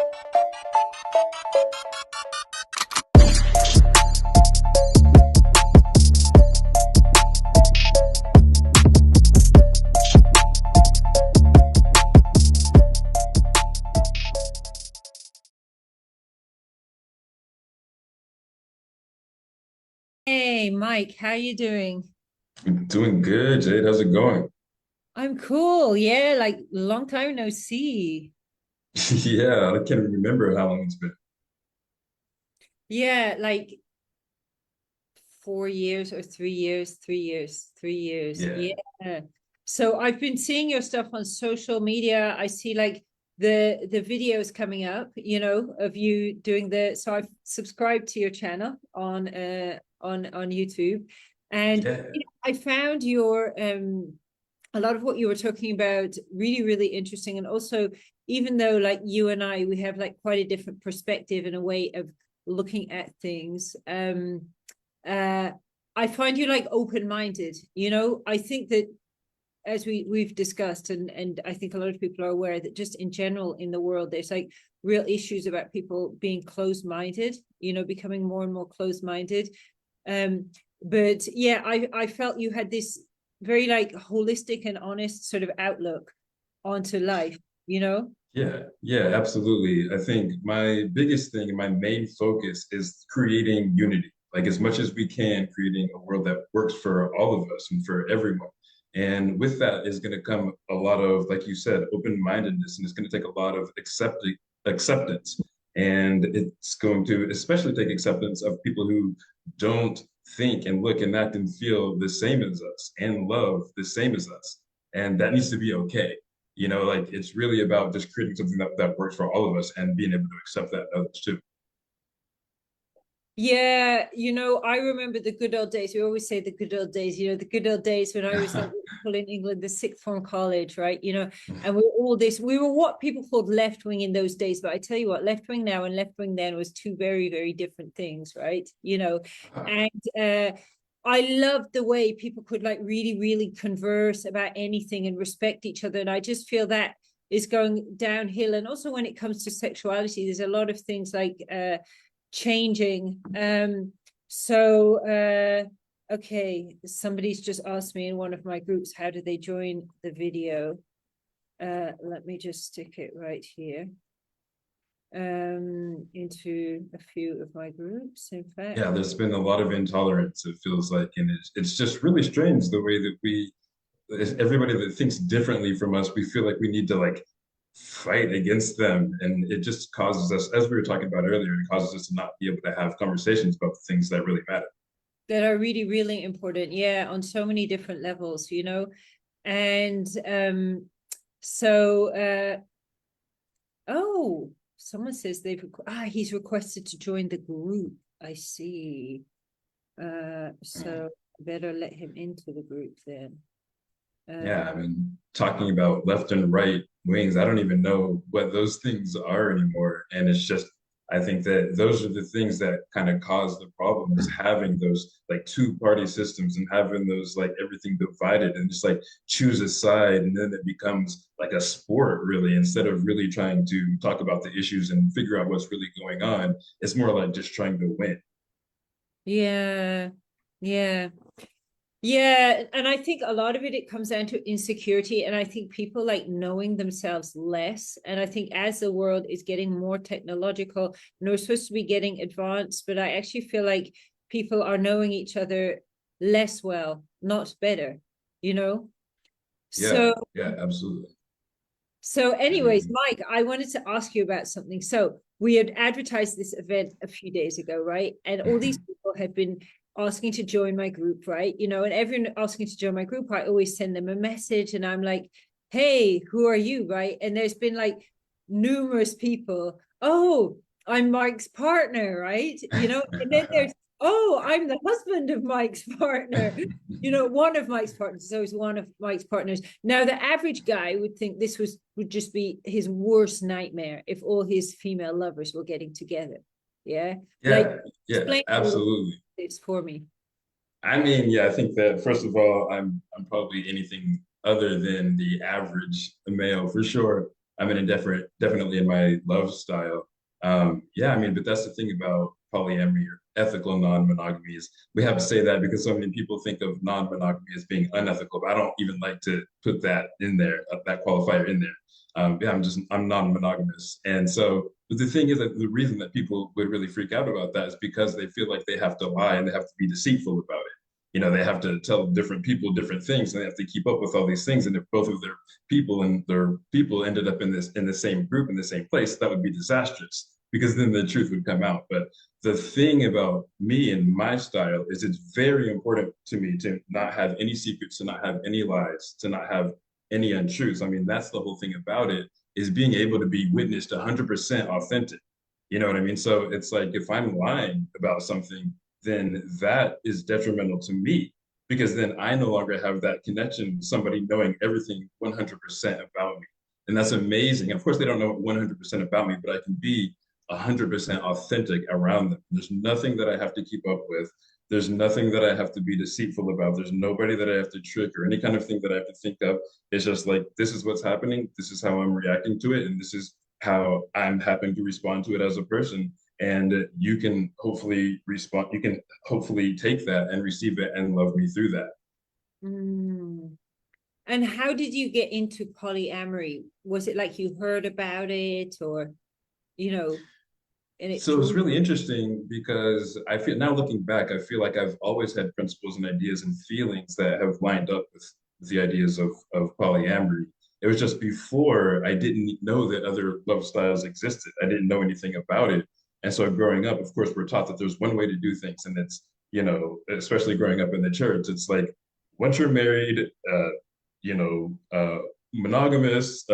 Hey Mike, how you doing? Doing good, Jade. How's it going? I'm cool. Yeah, like long time no see. Yeah, I can't even remember how long it's been. Yeah, like 4 years or 3 years, 3 years, 3 years. Yeah, Yeah. So I've been seeing your stuff on social media. I see like the videos coming up, of you doing so I've subscribed to your channel on YouTube. And yeah, I found your a lot of what you were talking about really, really interesting. And also, even though like you and we have like quite a different perspective and a way of looking at things, uh, I find you like open-minded. I think that as we've discussed, and I think a lot of people are aware that just in general in the world, there's like real issues about people being closed-minded, becoming more and more closed-minded. Um, but yeah, I felt you had this very like holistic and honest sort of outlook onto life, you know? yeah, absolutely. I think my biggest thing and my main focus is creating unity. Like as much as we can, creating a world that works for all of us and for everyone. And with that is going to come a lot of, like you said, open-mindedness, and it's going to take a lot of acceptance. And it's going to especially take acceptance of people who don't think and look and act and feel the same as us and love the same as us. And that needs to be okay. Like it's really about just creating something that works for all of us and being able to accept that in others too. Yeah, I remember the good old days. We always say the good old days, the good old days when I was like in England, the sixth form college, right? And we were what people called left wing in those days. But I tell you what, left wing now and left wing then was two very, very different things, right? And I loved the way people could like really, really converse about anything and respect each other. And I just feel that is going downhill. And also when it comes to sexuality, there's a lot of things like changing. Okay, somebody's just asked me in one of my groups, how do they join the video? Let me just stick it right here into a few of my groups, in fact. Yeah, there's been a lot of intolerance, it feels like, and it's just really strange the way that everybody that thinks differently from us, we feel like we need to like fight against them, and it just causes us, as we were talking about earlier, it causes us to not be able to have conversations about the things that really matter. That are really, really important. Yeah, on so many different levels. And so oh, someone says he's requested to join the group. I see. So better let him into the group then. Yeah, I Uh, mean, talking about left and right wings, I don't even know what those things are anymore. And it's just, I think that those are the things that kind of cause the problem is having those like two-party systems and having those like everything divided and just like choose a side. And then it becomes like a sport, really, instead of really trying to talk about the issues and figure out what's really going on. It's more like just trying to win. yeah, yeah. Yeah, and I think a lot of it comes down to insecurity, and I think people like knowing themselves less. And I think as the world is getting more technological, and we're supposed to be getting advanced, but I actually feel like people are knowing each other less well, not better, you know? Yeah, So yeah, absolutely. so, anyways, And Mike, I wanted to ask you about something. So, we had advertised this event a few days ago, right? And all these people had been asking to join my group, right? And everyone asking to join my group, I always send them a message and I'm like, hey, who are you, right? And there's been like numerous people, oh, I'm Mike's partner, right? And then there's, oh, I'm the husband of Mike's partner. One of Mike's partners. So he's one of Mike's partners. Now, the average guy would think this would just be his worst nightmare if all his female lovers were getting together. Yeah. Like, yeah, yeah, explain absolutely. this for me. I mean, yeah, I think that first of all, I'm probably anything other than the average male for sure. I mean, definitely in my love style. Yeah, I mean, but that's the thing about polyamory or ethical non-monogamy is we have to say that because so many people think of non-monogamy as being unethical, but I don't even like to put that in there, that qualifier in there. Yeah, I'm non-monogamous. And so but the thing is that the reason that people would really freak out about that is because they feel like they have to lie and they have to be deceitful about it. They have to tell different people different things and they have to keep up with all these things. And if both of their people ended up in the same group in the same place, that would be disastrous because then the truth would come out. But the thing about me and my style is it's very important to me to not have any secrets, to not have any lies, to not have any untruths. I mean, that's the whole thing about it is being able to be witnessed 100% authentic. You know what I mean? So it's like if I'm lying about something, then that is detrimental to me because then I no longer have that connection with somebody knowing everything 100% about me. And that's amazing. Of course, they don't know 100% about me, but I can be 100% authentic around them. There's nothing that I have to keep up with. There's nothing that I have to be deceitful about. There's nobody that I have to trick or any kind of thing that I have to think of. It's just like, this is what's happening. This is how I'm reacting to it. And this is how I'm having to respond to it as a person. And you can hopefully respond, you can hopefully take that and receive it and love me through that. Mm. And how did you get into polyamory? Was it like you heard about it or, and it So it's drew really you? interesting because I feel now looking back, I feel like I've always had principles and ideas and feelings that have lined up with the ideas of polyamory. It was just before I didn't know that other love styles existed. I didn't know anything about it. And so growing up, of course, we're taught that there's one way to do things. And it's, especially growing up in the church, it's like once you're married, you know, uh, monogamous,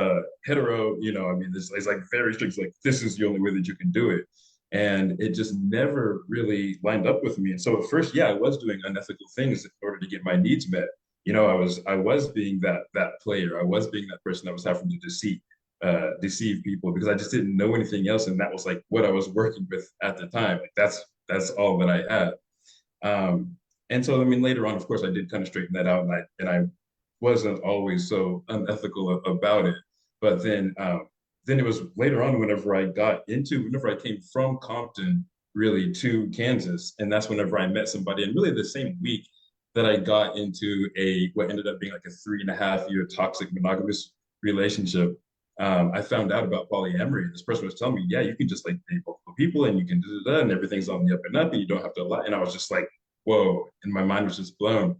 hetero, I mean, it's like very strict, it's like this is the only way that you can do it. And it just never really lined up with me. And so at first, yeah, I was doing unethical things in order to get my needs met. I was being that player. I was being that person that was having to deceive people because I just didn't know anything else. And that was like what I was working with at the time. Like that's all that I had. Um, and so, I mean, later on, of course, I did kind of straighten that out, and I wasn't always so unethical about it. But then it was later on whenever I came from Compton really to Kansas, and that's whenever I met somebody, and really the same week that I got into what ended up being like a 3.5 year toxic monogamous relationship. I found out about polyamory. This person was telling me, yeah, you can just like date multiple people and you can do that and everything's on the up and up and you don't have to lie. And I was just like, whoa, and my mind was just blown.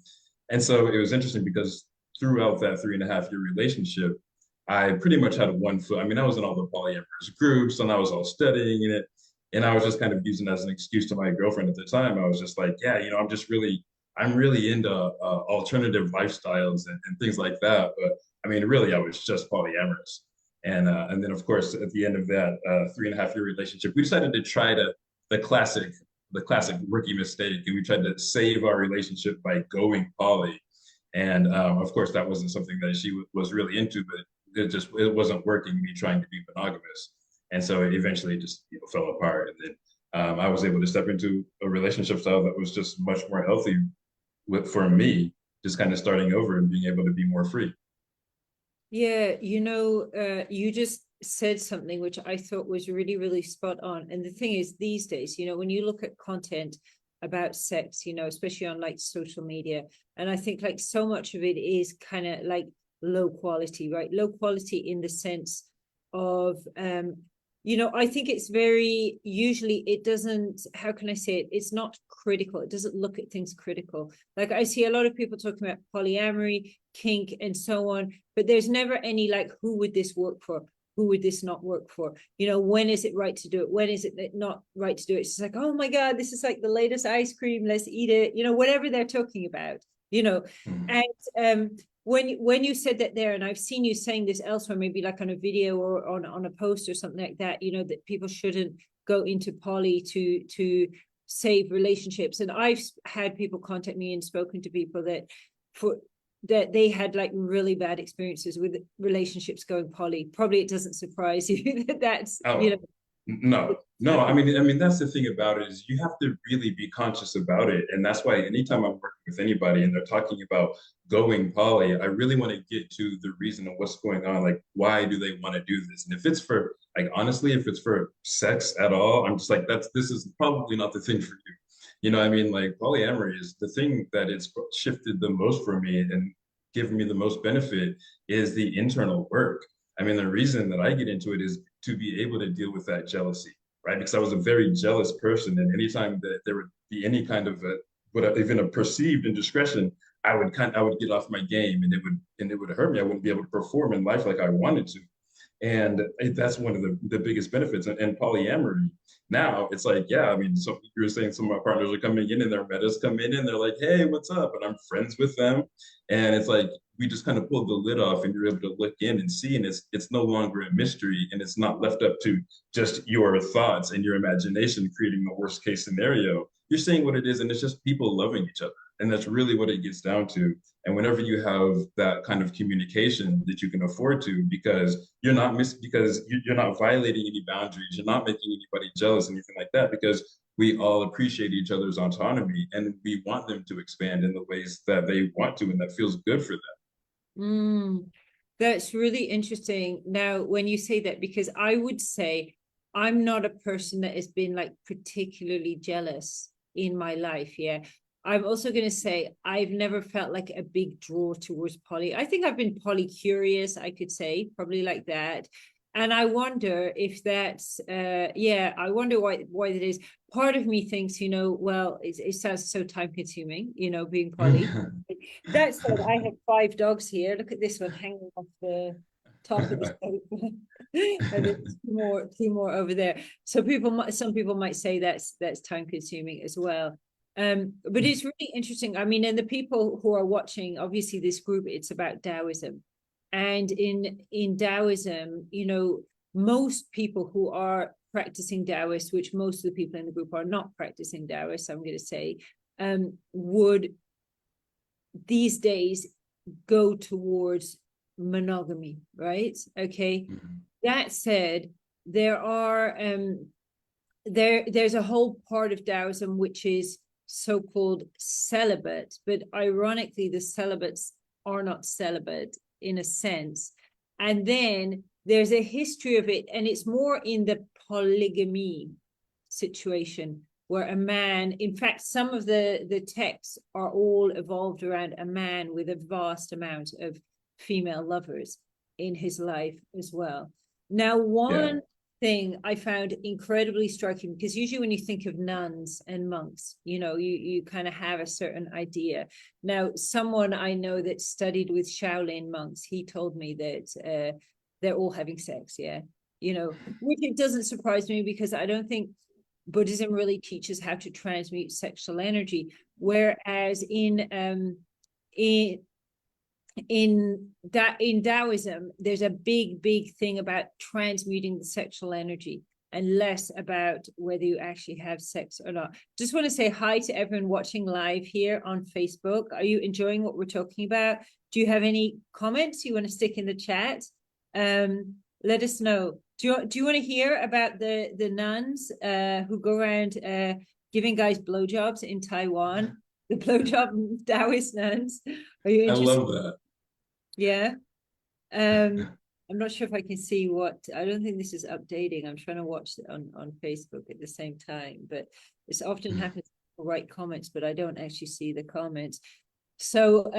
And so it was interesting because throughout that 3.5 year relationship, I pretty much had one foot. I mean, I was in all the polyamorous groups and I was all studying in it. And I was just kind of using it as an excuse to my girlfriend at the time. I was just like, yeah, I'm really into alternative lifestyles and things like that. But I mean, really, I was just polyamorous. And then, of course, at the end of that 3.5 year relationship, we decided to try the classic the classic rookie mistake, and we tried to save our relationship by going poly. And of course, that wasn't something that she was really into, but it wasn't working. Me trying to be monogamous, and so it eventually just fell apart. And then I was able to step into a relationship style that was just much more healthy for me, just kind of starting over and being able to be more free. Yeah, you just said something which I thought was really, really spot on. And the thing is, these days, when you look at content about sex, especially on like social media, and I think like so much of it is kind of like low quality, right? Low quality in the sense of I think it's very usually it doesn't, how can I say it? It's not critical. It doesn't look at things critical. Like I see a lot of people talking about polyamory, kink, and so on, but there's never any like, who would this work for? Who would this not work for? When is it right to do it? When is it not right to do it? It's just like, oh my God, this is like the latest ice cream. Let's eat it. Whatever they're talking about, Mhm. and when you said that there, and I've seen you saying this elsewhere, maybe like on a video or on a post or something like that, that people shouldn't go into poly to save relationships. And I've had people contact me and spoken to people that they had like really bad experiences with relationships going poly. Probably it doesn't surprise you that that's Oh, no. No, I mean that's the thing about it is you have to really be conscious about it, and that's why anytime I'm working with anybody and they're talking about going poly, I really want to get to the reason of what's going on, like why do they want to do this? And if it's for like honestly, if it's for sex at all, I'm just like this is probably not the thing for you. You know, I mean, like polyamory is the thing that it's shifted the most for me and given me the most benefit is the internal work. I mean, the reason that I get into it is to be able to deal with that jealousy, right? Because I was a very jealous person, and anytime that there would be any kind of even a perceived indiscretion, I would get off my game, and it would hurt me. I wouldn't be able to perform in life like I wanted to. And that's one of the biggest benefits. And polyamory, now it's like, yeah, I mean, so you were saying some of my partners are coming in and their metas come in and they're like, hey, what's up? And I'm friends with them. And it's like, we just kind of pulled the lid off and you're able to look in and see, and it's no longer a mystery and it's not left up to just your thoughts and your imagination creating the worst case scenario. You're saying what it is, and it's just people loving each other. And that's really what it gets down to. And whenever you have that kind of communication that you can afford to, because you're not violating any boundaries, you're not making anybody jealous, anything like that, because we all appreciate each other's autonomy and we want them to expand in the ways that they want to and that feels good for them. That's really interesting. Now, when you say that, because I would say I'm not a person that has been like particularly jealous in my life. Yeah. I'm also going to say I've never felt like a big draw towards poly. I think I've been poly curious, I could say, probably like that. And I wonder if that's, I wonder why it is. Part of me thinks, well, it sounds so time consuming, being poly. That said, I have 5 dogs here. Look at this one hanging off the top of the sofa. And there's two more over there. So some people might say that's time consuming as well. But it's really interesting. I mean, and the people who are watching, obviously this group, it's about Taoism. And in Taoism, most people who are practicing Taoist, which most of the people in the group are not practicing Taoist, I'm going to say, would these days go towards monogamy, right? Okay. That said, there's a whole part of Taoism which is so-called celibate, but ironically the celibates are not celibate in a sense. And then there's a history of it, and it's more in the polygamy situation where a man, in fact, some of the texts are all evolved around a man with a vast amount of female lovers in his life as well. Now, one thing I found incredibly striking, because usually when you think of nuns and monks, you kind of have a certain idea. Now, someone I know that studied with Shaolin monks, he told me that they're all having sex, which it doesn't surprise me, because I don't think Buddhism really teaches how to transmute sexual energy, whereas in Taoism, there's a big thing about transmuting the sexual energy and less about whether you actually have sex or not. Just want to say hi to everyone watching live here on Facebook. Are you enjoying what we're talking about? Do you have any comments you want to stick in the chat? Let us know. Do you want to hear about the nuns who go around giving guys blowjobs in Taiwan? The blowjob Taoist nuns. Are you interested? I love that. Yeah. I'm not sure if I can see I don't think this is updating. I'm trying to watch it on Facebook at the same time, but this often happens to write comments, but I don't actually see the comments. So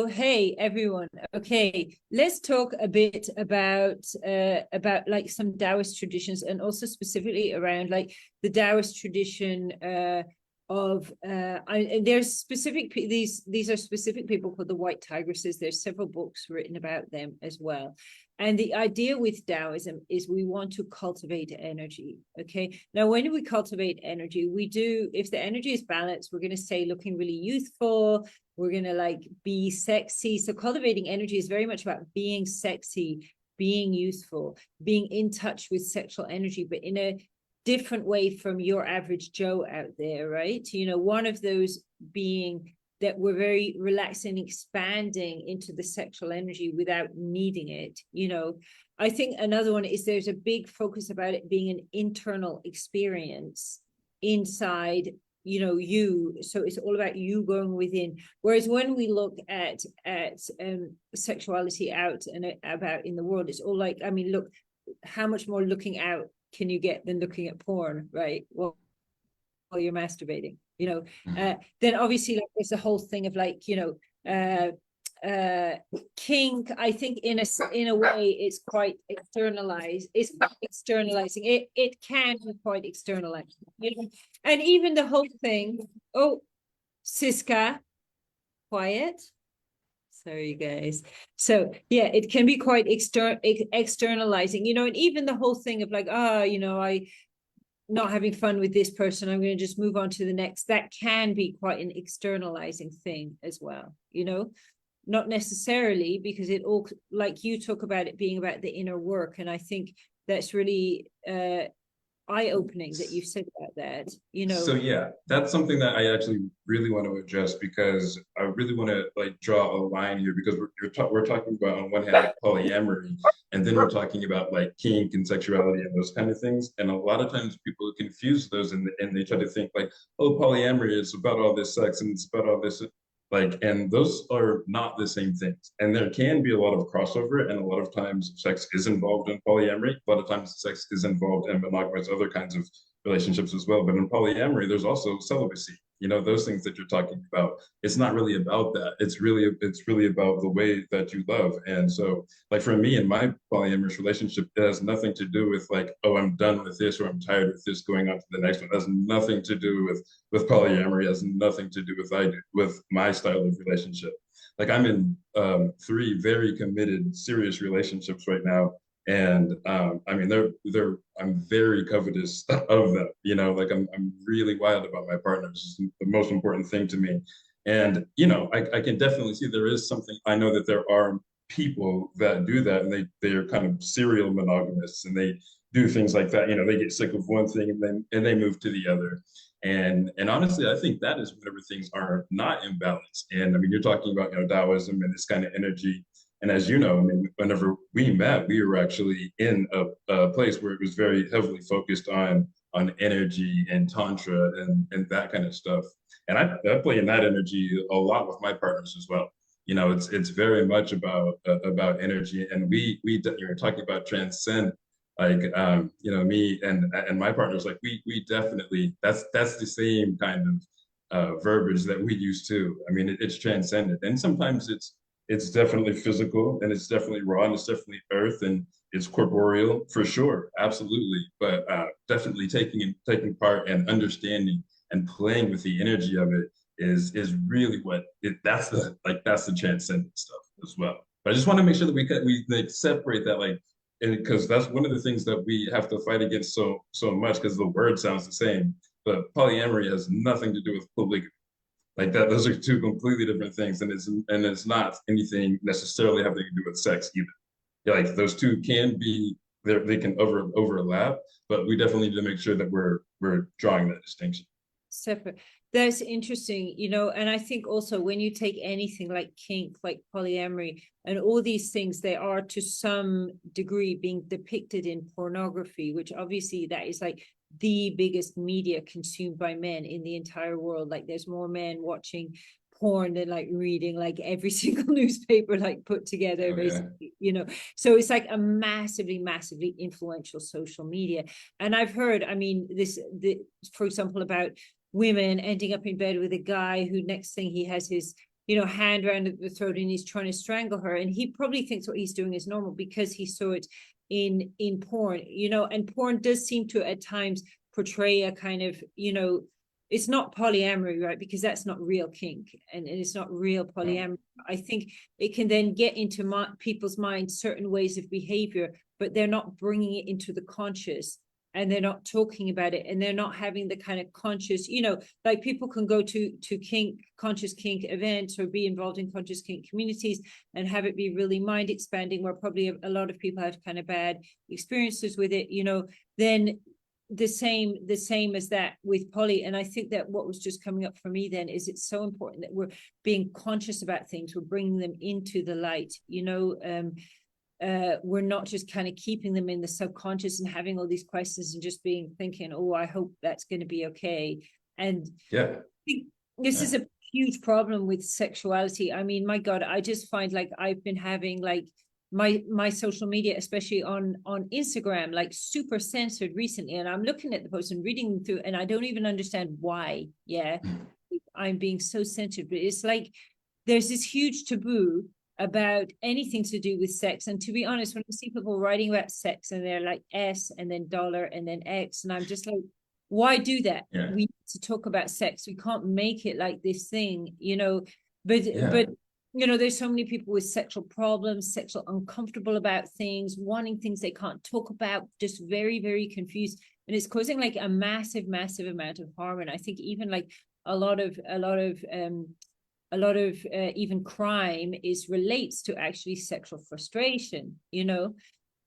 hey everyone, okay, let's talk a bit about like some Taoist traditions, and also specifically around like the Taoist tradition there's specific, these are specific people called the White Tigresses. There's several books written about them as well. And the idea with Taoism is we want to cultivate energy. Okay. Now, when we cultivate energy, if the energy is balanced, we're going to stay looking really youthful. We're going to like be sexy. So cultivating energy is very much about being sexy, being youthful, being in touch with sexual energy, but in a different way from your average Joe out there, right? One of those being that we're very relaxed and expanding into the sexual energy without needing it. I think another one is there's a big focus about it being an internal experience inside, you know, you. So it's all about you going within. Whereas when we look at sexuality out and about in the world, it's all like, I mean, look, how much more looking out can you get than looking at porn, right? Well, while you're masturbating, you know. Then obviously like there's the whole thing of like, you know, kink. I think in a way it's quite externalized. It's quite externalizing. It can be quite externalizing, you know? And even the whole thing. Oh, Siska, quiet. Sorry, guys. So yeah, it can be quite externalizing, you know, and even the whole thing of like, you know, I not having fun with this person, I'm going to just move on to the next. That can be quite an externalizing thing as well, you know, not necessarily, because it all, like you talk about it being about the inner work. And I think that's really eye-opening that you've said about that, you know. So yeah, that's something that I actually really want to address, because I really want to like draw a line here, because we're talking about on one hand like polyamory, and then we're talking about like kink and sexuality and those kind of things. And a lot of times people confuse those, and they try to think like, oh, polyamory is about all this sex and it's about all this, like, and those are not the same things. And there can be a lot of crossover, and a lot of times sex is involved in polyamory. A lot of times sex is involved in monogamous, other kinds of relationships as well. But in polyamory, there's also celibacy. You know, those things that you're talking about. It's not really about that. It's really about the way that you love. And so, like for me in my polyamorous relationship, it has nothing to do with like, oh, I'm done with this or I'm tired with this, going on to the next one. It has nothing to do with polyamory. It has nothing to do with my style of relationship. Like I'm in 3 very committed, serious relationships right now, and I mean I'm very covetous of them. You know, like I'm really wild about my partners. It's the most important thing to me. And you know, I can definitely see there is something. I know that there are people that do that, and they are kind of serial monogamists, and they do things like that. You know, they get sick of one thing and they move to the other. And honestly, I think that is whenever things are not in balance. And I mean, you're talking about, you know, Taoism and this kind of energy. And as you know, I mean, whenever we met, we were actually in a place where it was very heavily focused on energy and tantra and that kind of stuff. And I play in that energy a lot with my partners as well. You know, it's very much about energy, and you're talking about transcend. Like you know, me and my partners, like we definitely, that's the same kind of verbiage that we use too. I mean, it's transcendent, and sometimes it's definitely physical, and it's definitely raw, and it's definitely earth, and it's corporeal for sure, absolutely. But definitely taking part and understanding and playing with the energy of it is really what that's the transcendent stuff as well. But I just want to make sure that we like separate that, like, and because that's one of the things that we have to fight against so much, because the word sounds the same, but polyamory has nothing to do with polygamy. Like that, those are 2 completely different things, and it's not anything necessarily having to do with sex either. Yeah, like those 2 can be there, they can overlap, but we definitely need to make sure that we're drawing that distinction. Separate. That's interesting, you know. And I think also when you take anything like kink, like polyamory, and all these things, they are to some degree being depicted in pornography, which obviously that is like the biggest media consumed by men in the entire world. Like there's more men watching porn than like reading like every single newspaper like put together. Oh, basically, yeah. You know, so it's like a massively influential social media. And I've heard, I mean, for example, about women ending up in bed with a guy who next thing he has his, you know, hand around the throat and he's trying to strangle her, and he probably thinks what he's doing is normal because he saw it in porn, you know. And porn does seem to at times portray a kind of, you know, it's not polyamory, right? Because that's not real kink, and it's not real polyamory. I think it can then get into people's minds certain ways of behavior, but they're not bringing it into the conscious, and they're not talking about it, and they're not having the kind of conscious, you know, like people can go to conscious kink events or be involved in conscious kink communities and have it be really mind expanding, where probably a lot of people have kind of bad experiences with it, you know. Then the same as that with poly. And I think that what was just coming up for me then is it's so important that we're being conscious about things, we're bringing them into the light, you know. we're not just kind of keeping them in the subconscious and having all these questions and just thinking, oh, I hope that's going to be okay. And Yeah. this is a huge problem with sexuality. I mean, my God, I just find like I've been having like my social media, especially on Instagram, like super censored recently. And I'm looking at the posts and reading them through, and I don't even understand why. Yeah, I'm being so censored. But it's like there's this huge taboo about anything to do with sex. And to be honest, when I see people writing about sex and they're like S and then dollar and then X, and I'm just like, why do that? Yeah. We need to talk about sex. We can't make it like this thing, you know. But you know, there's so many people with sexual problems, sexual uncomfortable about things, wanting things they can't talk about, just very, very confused. And it's causing like a massive, massive amount of harm. And I think even like a lot of even crime relates to actually sexual frustration, you know.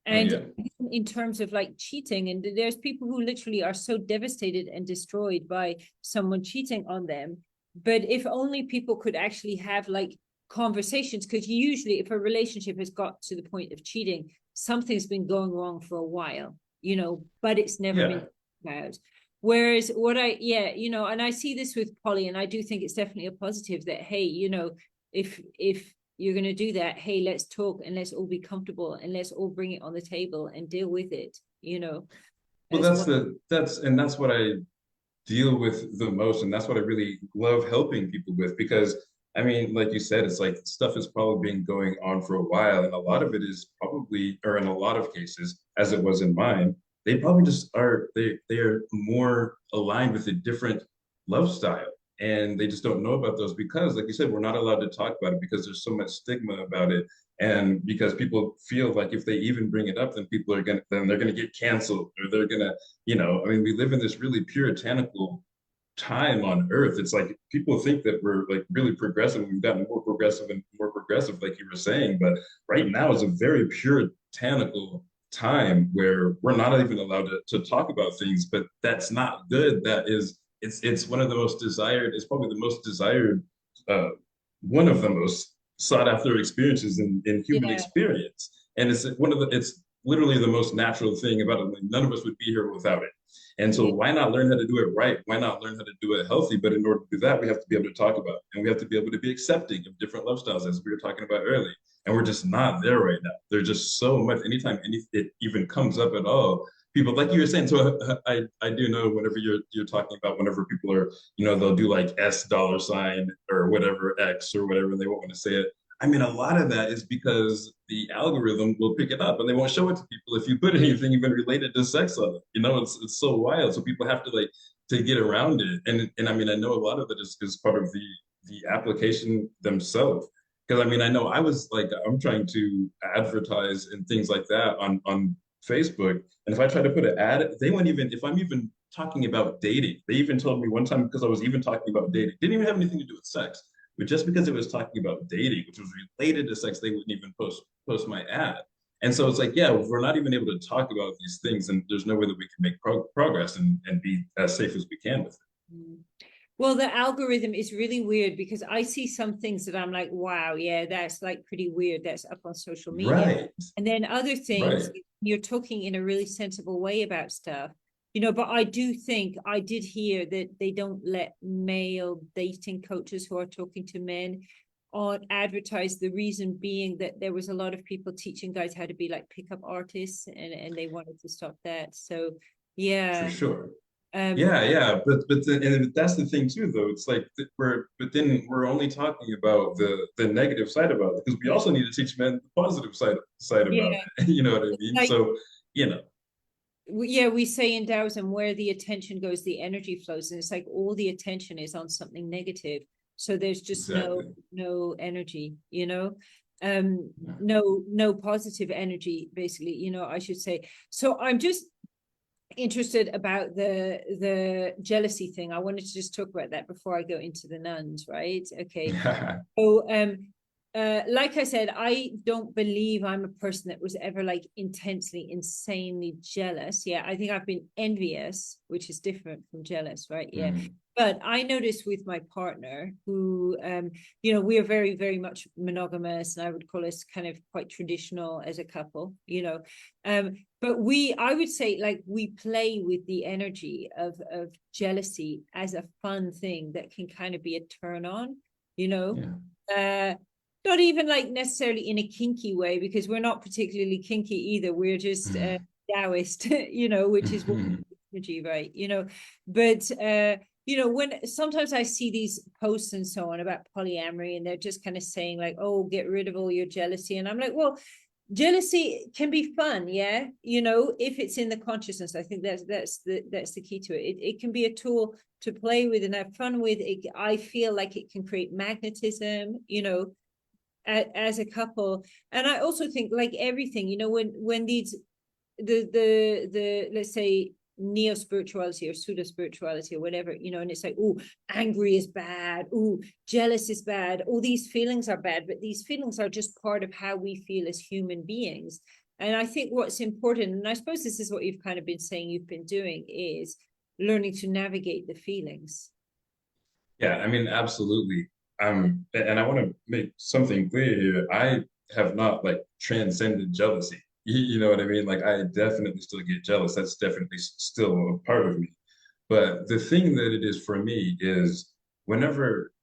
And in terms of like cheating, and there's people who literally are so devastated and destroyed by someone cheating on them. But if only people could actually have like conversations, because usually if a relationship has got to the point of cheating, something's been going wrong for a while, you know, but it's never been about. Whereas you know, and I see this with Polly, and I do think it's definitely a positive that, hey, you know, if you're going to do that, hey, let's talk and let's all be comfortable and let's all bring it on the table and deal with it, you know. Well, that's what I deal with the most, and that's what I really love helping people with, because I mean, like you said, it's like stuff has probably been going on for a while, and a lot of it is probably, or in a lot of cases, as it was in mine, they probably just are they are more aligned with a different love style, and they just don't know about those because, like you said, we're not allowed to talk about it because there's so much stigma about it, and because people feel like if they even bring it up, then they're gonna get canceled, or they're gonna, you know, I mean, we live in this really puritanical time on earth. It's like people think that we're like really progressive. We've gotten more progressive and more progressive, like you were saying. But right now is a very puritanical time where we're not even allowed to talk about things, but that's not good. It's one of the most desired, it's probably the most desired, uh, one of the most sought after experiences in human experience. And it's literally the most natural thing about it. Like, none of us would be here without it. And so why not learn how to do it right? Why not learn how to do it healthy? But in order to do that, we have to be able to talk about it. And we have to be able to be accepting of different love styles, as we were talking about earlier. And we're just not there right now. There's just so much, anytime it even comes up at all, people, like you were saying, so I do know whenever you're talking about, whenever people are, you know, they'll do like S dollar sign or whatever, X or whatever, and they won't want to say it. I mean, a lot of that is because the algorithm will pick it up and they won't show it to people if you put anything even related to sex on it. You know, it's so wild. So people have to like to get around it. And I mean, I know a lot of it is part of the application themselves. Because I mean, I know I was like, I'm trying to advertise and things like that on Facebook. And if I try to put an ad, they won't even, if I'm even talking about dating, they even told me one time, because I was even talking about dating, didn't even have anything to do with sex. But just because it was talking about dating, which was related to sex, they wouldn't even post my ad. And so it's like, yeah, we're not even able to talk about these things, and there's no way that we can make progress and be as safe as we can with it. Mm. Well, the algorithm is really weird because I see some things that I'm like, wow, yeah, that's like pretty weird. That's up on social media. Right. And then other things, you're talking in a really sensible way about stuff, you know, but I did hear that they don't let male dating coaches who are talking to men on advertise, the reason being that there was a lot of people teaching guys how to be like pickup artists, and they wanted to stop that. So yeah. For sure. Yeah, and that's the thing too, though. It's like but then we're only talking about the negative side about it, because we also need to teach men the positive side about it. You know what I mean? Like, so, you know. We say in Taoism, where the attention goes, the energy flows, and it's like all the attention is on something negative. So there's just no energy, you know, no positive energy, basically, you know, I should say. So I'm just interested about the jealousy thing. I wanted to just talk about that before I go into the nuns, right? Okay. So Like I said, I don't believe I'm a person that was ever like intensely, insanely jealous. Yeah, I think I've been envious, which is different from jealous, right? Yeah. Mm, But I noticed with my partner, who, we are very, very much monogamous, and I would call us kind of quite traditional as a couple, but I would say, like, we play with the energy of jealousy as a fun thing that can kind of be a turn on, you know. yeah. Uh, Not even like necessarily in a kinky way, because we're not particularly kinky either. We're just Taoist, which is what energy, right? But when sometimes I see these posts and so on about polyamory, and they're just kind of saying like, oh, get rid of all your jealousy. And I'm like, well, jealousy can be fun, yeah, if it's in the consciousness. I think that's the key to it. It can be a tool to play with and have fun with it. I feel like it can create magnetism, as a couple. And I also think, like everything, when these the let's say neo spirituality or pseudo spirituality or whatever, and it's like, oh, angry is bad, oh, jealous is bad, all these feelings are bad, but these feelings are just part of how we feel as human beings. And I think what's important, and I suppose this is what you've kind of been saying you've been doing, is learning to navigate the feelings. Yeah, I mean, absolutely. And I want to make something clear here. I have not like transcended jealousy. You know what I mean? Like, I definitely still get jealous. That's definitely still a part of me. But the thing that it is for me is whenever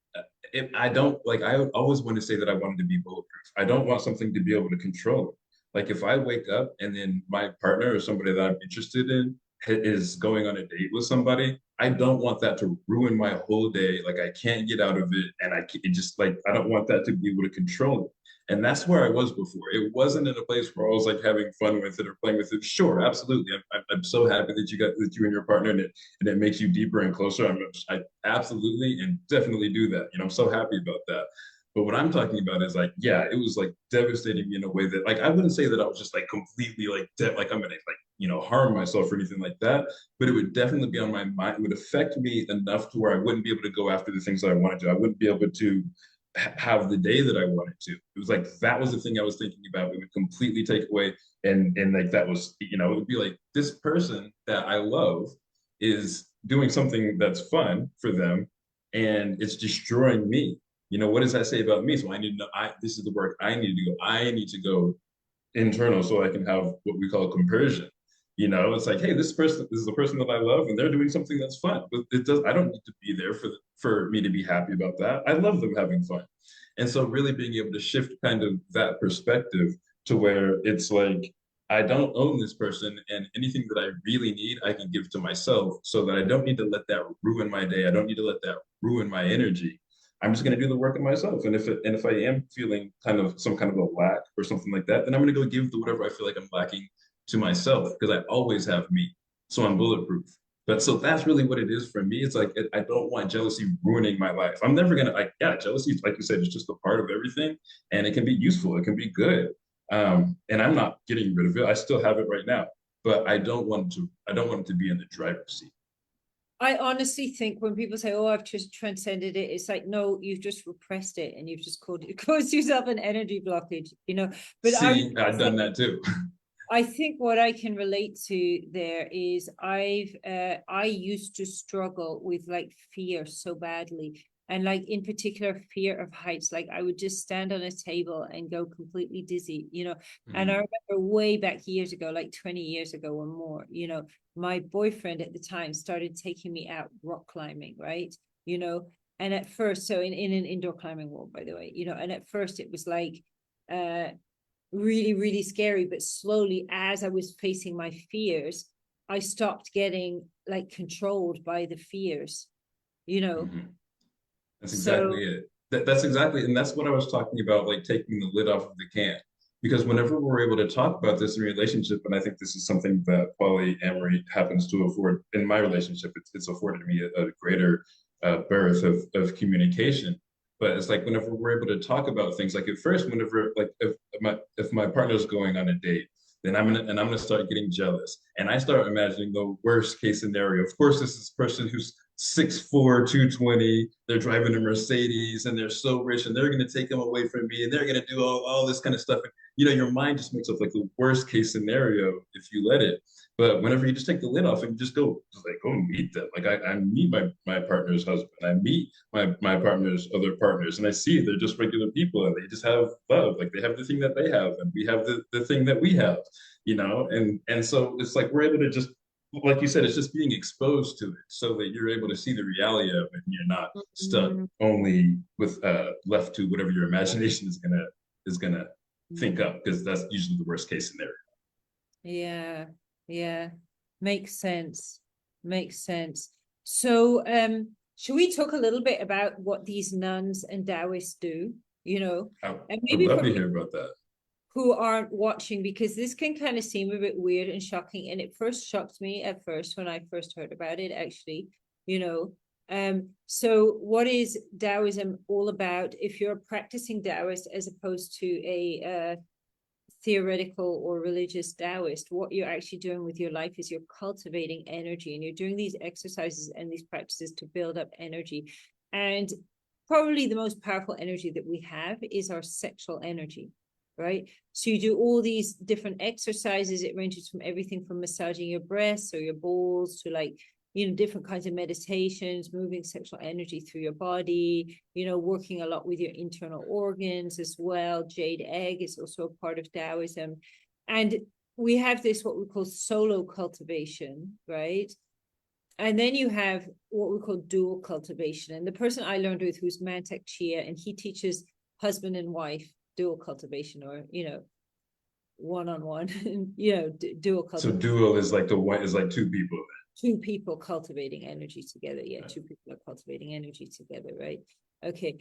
if I don't like, I always want to say that I wanted to be bulletproof. I don't want something to be able to control it. Like if I wake up and then my partner or somebody that I'm interested in is going on a date with somebody, I don't want that to ruin my whole day. Like I can't get out of it, and it just like I don't want that to be able to control it. And that's where I was before. It wasn't in a place where I was like having fun with it or playing with it. Sure, absolutely. I'm so happy that you and your partner, and it makes you deeper and closer. I absolutely and definitely do that. I'm so happy about that. But what I'm talking about is like, yeah, it was like devastating me in a way that like I wouldn't say that I was just like completely like like I'm gonna like harm myself or anything like that. But it would definitely be on my mind. It would affect me enough to where I wouldn't be able to go after the things that I wanted to. I wouldn't be able to have the day that I wanted to. It was like that was the thing I was thinking about. It would completely take away, and like that was, it would be like this person that I love is doing something that's fun for them, and it's destroying me. What does that say about me? So I need to know. This is the work I need to go. I need to go internal so I can have what we call compersion. It's like, hey, this is the person that I love, and they're doing something that's fun. But it does. I don't need to be there for me to be happy about that. I love them having fun, and so really being able to shift kind of that perspective to where it's like I don't own this person, and anything that I really need, I can give to myself, so that I don't need to let that ruin my day. I don't need to let that ruin my energy. I'm just going to do the work of myself. And if I am feeling kind of some kind of a lack or something like that, then I'm going to go give the whatever I feel like I'm lacking to myself, because I always have me. So I'm bulletproof. But so that's really what it is for me. It's like I don't want jealousy ruining my life. I'm never gonna like, yeah, jealousy, like you said, is just a part of everything, and it can be useful. It can be good. And I'm not getting rid of it. I still have it right now, but I don't want to. I don't want it to be in the driver's seat. I honestly think when people say, "Oh, I've just transcended it," it's like, no, you've just repressed it, and you've just caused yourself an energy blockage. But I would See, I've done say, that too. I think what I can relate to there is I used to struggle with like fear so badly. And like in particular fear of heights. Like I would just stand on a table and go completely dizzy. And I Mm, remember way back years ago, like 20 years ago or more, my boyfriend at the time started taking me out rock climbing, right? And at first, so in an indoor climbing wall, by the way, and at first it was like uh really, really scary. But slowly, as I was facing my fears, I stopped getting like controlled by the fears, you know. mhm. That's So exactly it. That's exactly, and that's what I was talking about, like taking the lid off of the can. Because whenever we're able to talk about this in relationship, and I think this is something that polyamory happens to afford in my relationship, it's afforded me a greater birth of communication. But it's like whenever we're able to talk about things, like at first, whenever like if my partner's going on a date, then I'm gonna start getting jealous, and I start imagining the worst case scenario. Of course, this is person who's 6'4", 220. They're driving a Mercedes and they're so rich and they're going to take them away from me and they're going to do all this kind of stuff. And, you know, your mind just makes up like the worst case scenario if you let it. But whenever you just take the lid off and just go meet them. Like I meet my partner's husband. I meet my partner's other partners and I see they're just regular people and they just have love. Like they have the thing that they have and we have the thing that we have, you know? And so it's like we're able to just, like you said, it's just being exposed to it so that you're able to see the reality of it and you're not stuck Mm, only with left to whatever your imagination is gonna think mm. up, because that's usually the worst case scenario. Yeah, yeah. Makes sense. Makes sense. So, should we talk a little bit about what these nuns and Taoists do? You know, I and would maybe love for to people hear about that. who aren't watching, because this can kind of seem a bit weird and shocking, and it first shocked me at first when I first heard about it, actually, you know. So what is Taoism all about? If you're a practicing Taoist as opposed to a theoretical or religious Taoist, what you're actually doing with your life is you're cultivating energy and you're doing these exercises and these practices to build up energy. And probably the most powerful energy that we have is our sexual energy, right? So you do all these different exercises. It ranges from everything from massaging your breasts or your balls to like, you know, different kinds of meditations, moving sexual energy through your body, you know, working a lot with your internal organs as well. Jade egg is also a part of Taoism. And we have this, what we call solo cultivation, right? And then you have what we call dual cultivation. And the person I learned with, who's Mantak Chia, and he teaches husband and wife dual cultivation, or, you know, one-on-one, you know, dual So cultivation. dual is like the one is like two people. Two people cultivating energy together. Yeah, Then. two people are cultivating energy together, right? Okay.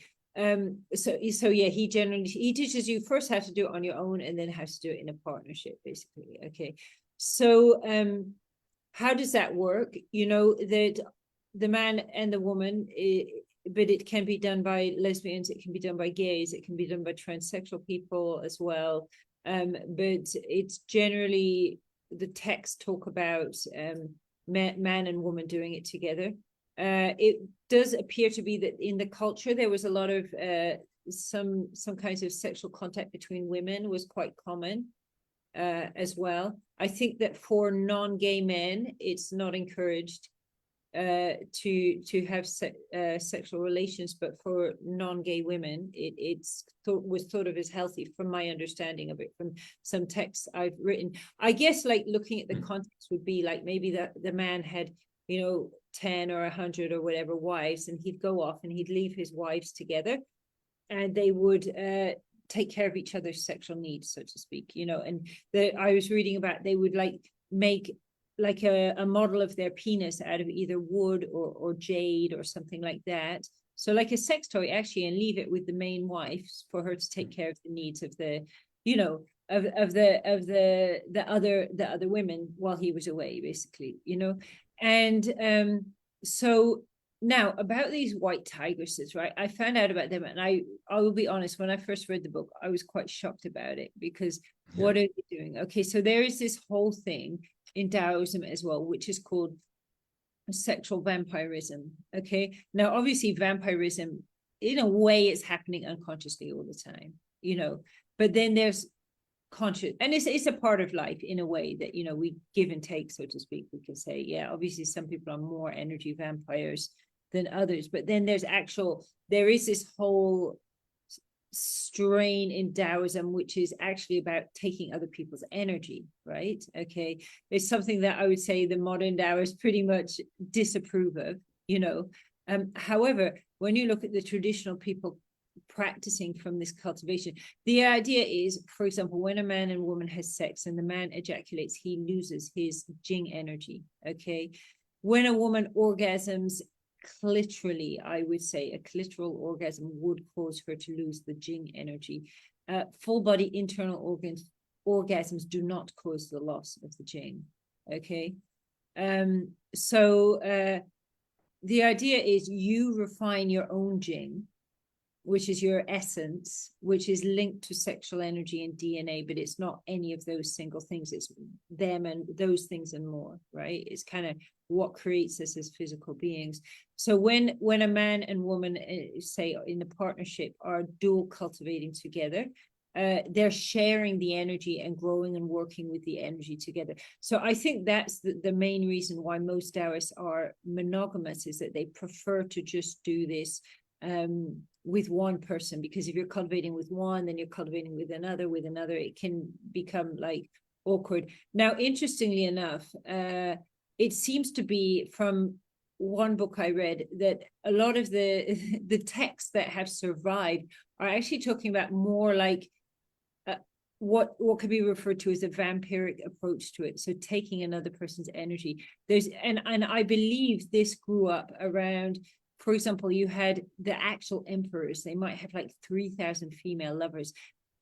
So yeah, he teaches you first how to do it on your own and then how to do it in a partnership, basically. Okay. So how does that work? You know, that the man and the woman, but it can be done by lesbians, it can be done by gays, it can be done by transsexual people as well. But it's generally, the texts talk about man and woman doing it together. It does appear to be that in the culture there was a lot of some kinds of sexual contact between women was quite common as well. I think that for non-gay men, it's not encouraged to have sexual relations, but for non-gay women, was thought of as healthy, from my understanding of it, from some texts I've written. I guess like looking at the context would be like maybe that the man had, you know, 10 or 100 or whatever wives, and he'd go off and he'd leave his wives together, and they would take care of each other's sexual needs, so to speak, you know. And I was reading about, they would like make like a model of their penis out of either wood or jade or something like that. So like a sex toy, actually, and leave it with the main wife for her to take care of the needs of the, you know, of the other women while he was away, basically, you know. And so now about these white tigresses, right? I found out about them, and I will be honest, when I first read the book, I was quite shocked about it, because Yeah. what are they doing? Okay, so there is this whole thing in Taoism as well, which is called sexual vampirism. Okay, now obviously vampirism, in a way, is happening unconsciously all the time, you know, but then there's conscious, and it's a part of life in a way that, you know, we give and take, so to speak. We can say, yeah, obviously some people are more energy vampires than others, but then there is this whole strain in Taoism, which is actually about taking other people's energy, right? Okay, it's something that I would say the modern Taoists pretty much disapprove of, you know. However, when you look at the traditional people practicing from this cultivation, the idea is, for example, when a man and woman has sex and the man ejaculates, he loses his jing energy. Okay, when a woman orgasms, clitorally, I would say a clitoral orgasm would cause her to lose the jing energy. Full body internal orgasms do not cause the loss of the jing. Okay, so the idea is you refine your own jing which is your essence, which is linked to sexual energy and DNA, but it's not any of those single things. It's them and those things and more, right? It's kind of what creates us as physical beings. So when a man and woman, say in a partnership, are dual cultivating together, they're sharing the energy and growing and working with the energy together. So I think that's the main reason why most Taoists are monogamous, is that they prefer to just do this with one person, because if you're cultivating with one, then you're cultivating with another, it can become like awkward. Now, interestingly enough, it seems to be from one book I read that a lot of the texts that have survived are actually talking about more like what could be referred to as a vampiric approach to it. So taking another person's energy. And I believe this grew up around, for example, you had the actual emperors. They might have like 3,000 female lovers.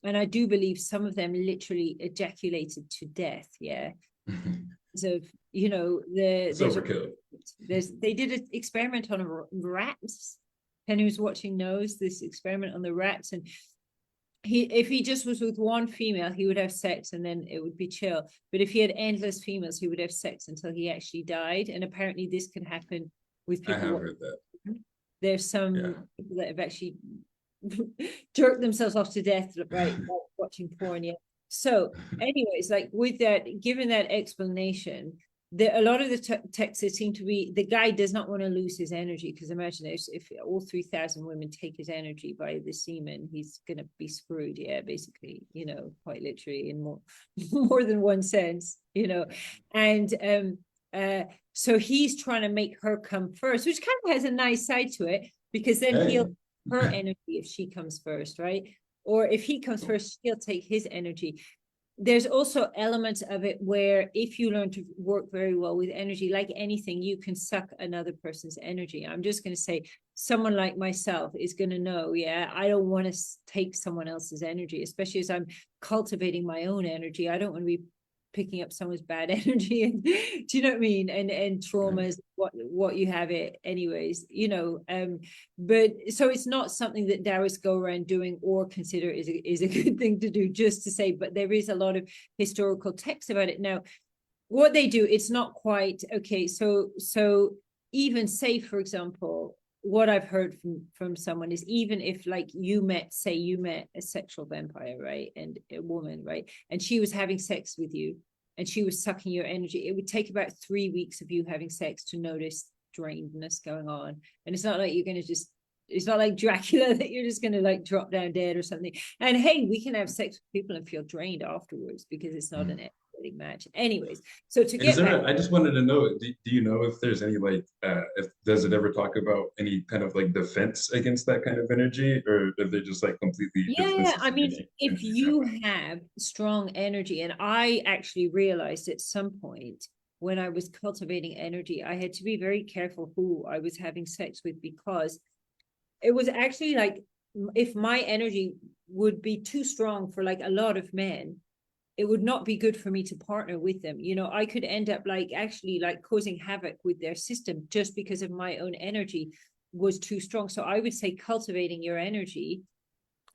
And I do believe some of them literally ejaculated to death. Yeah. So, you know, It's overkill. They did an experiment on rats. And who's watching knows this experiment on the rats. And if he just was with one female, he would have sex and then it would be chill. But if he had endless females, he would have sex until he actually died. And apparently this can happen with people. I have heard that. There's some people that have actually jerked themselves off to death, right, watching porn. Yeah. So anyways, like with that, given that explanation, a lot of the texts seem to be, the guy does not want to lose his energy, because imagine if all 3,000 women take his energy by the semen, he's going to be screwed. Yeah, basically, you know, quite literally in more than one sense, you know. And so he's trying to make her come first, which kind of has a nice side to it, because then he'll her energy if she comes first, right? Or if he comes first, he'll take his energy. There's also elements of it where if you learn to work very well with energy, like anything, you can suck another person's energy. I'm just going to say, someone like myself is going to know, yeah, I don't want to take someone else's energy, especially as I'm cultivating my own energy. I don't want to be picking up someone's bad energy, and do you know what I mean, and traumas, what you have it anyways, you know. But so it's not something that Taoists go around doing or consider is a good thing to do, just to say, but there is a lot of historical text about it. Now what they do, it's not quite okay. So even say, for example, what I've heard from someone is, even if like you met a sexual vampire, right, and a woman, right, and she was having sex with you and she was sucking your energy, it would take about 3 weeks of you having sex to notice drainedness going on. And it's not like you're going to just, it's not like Dracula that you're just going to like drop down dead or something. And hey, we can have sex with people and feel drained afterwards, because it's not an match. Anyways, so to get back, I just wanted to know, do you know if there's any like if does it ever talk about any kind of like defense against that kind of energy, or if they're just like completely I mean, if you have strong energy, and I actually realized at some point when I was cultivating energy, I had to be very careful who I was having sex with, because it was actually like, if my energy would be too strong for like a lot of men, it would not be good for me to partner with them. You know, I could end up like actually like causing havoc with their system just because of my own energy was too strong. So I would say cultivating your energy,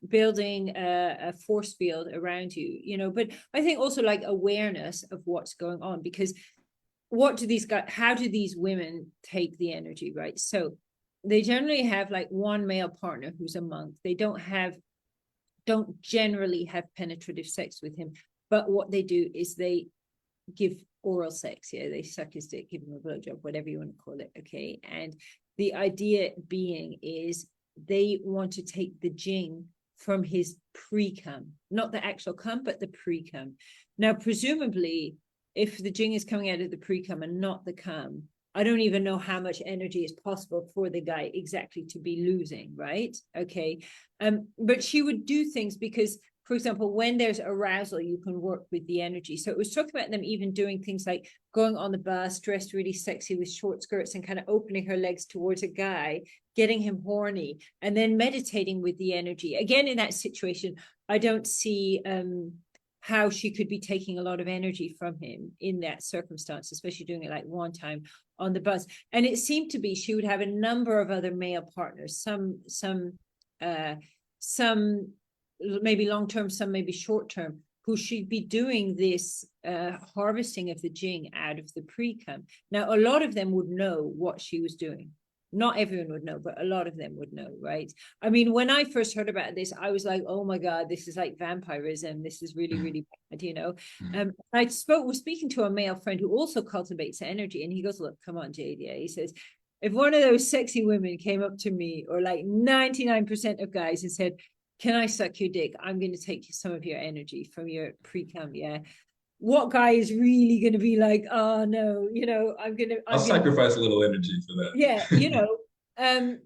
building a force field around you, you know. But I think also like awareness of what's going on, because what do these guys, how do these women take the energy, right? So they generally have like one male partner who's a monk. They don't generally have penetrative sex with him. But what they do is they give oral sex. Yeah, they suck his dick, give him a blowjob, whatever you want to call it. Okay. And the idea being is they want to take the jing from his pre-cum, not the actual cum, but the pre-cum. Now, presumably, if the jing is coming out of the pre-cum and not the cum, I don't even know how much energy is possible for the guy exactly to be losing, right? Okay. But she would do things because, for example, when there's arousal, you can work with the energy. So it was talking about them even doing things like going on the bus, dressed really sexy with short skirts and kind of opening her legs towards a guy, getting him horny, and then meditating with the energy. Again, in that situation, I don't see how she could be taking a lot of energy from him in that circumstance, especially doing it like one time on the bus. And it seemed to be she would have a number of other male partners, some some maybe long term, some maybe short term, who should be doing this harvesting of the jing out of the pre-cum. Now, a lot of them would know what she was doing. Not everyone would know, but a lot of them would know, right? I mean, when I first heard about this, I was like, oh my God, this is like vampirism. This is really, really bad, you know? Was speaking to a male friend who also cultivates energy, and he goes, look, come on, Jade. Yeah, he says, if one of those sexy women came up to me, or like 99% of guys, and said, can I suck your dick? I'm going to take some of your energy from your pre-cum, yeah. What guy is really going to be like, oh no, you know, I'll sacrifice a little energy for yeah, you that. know,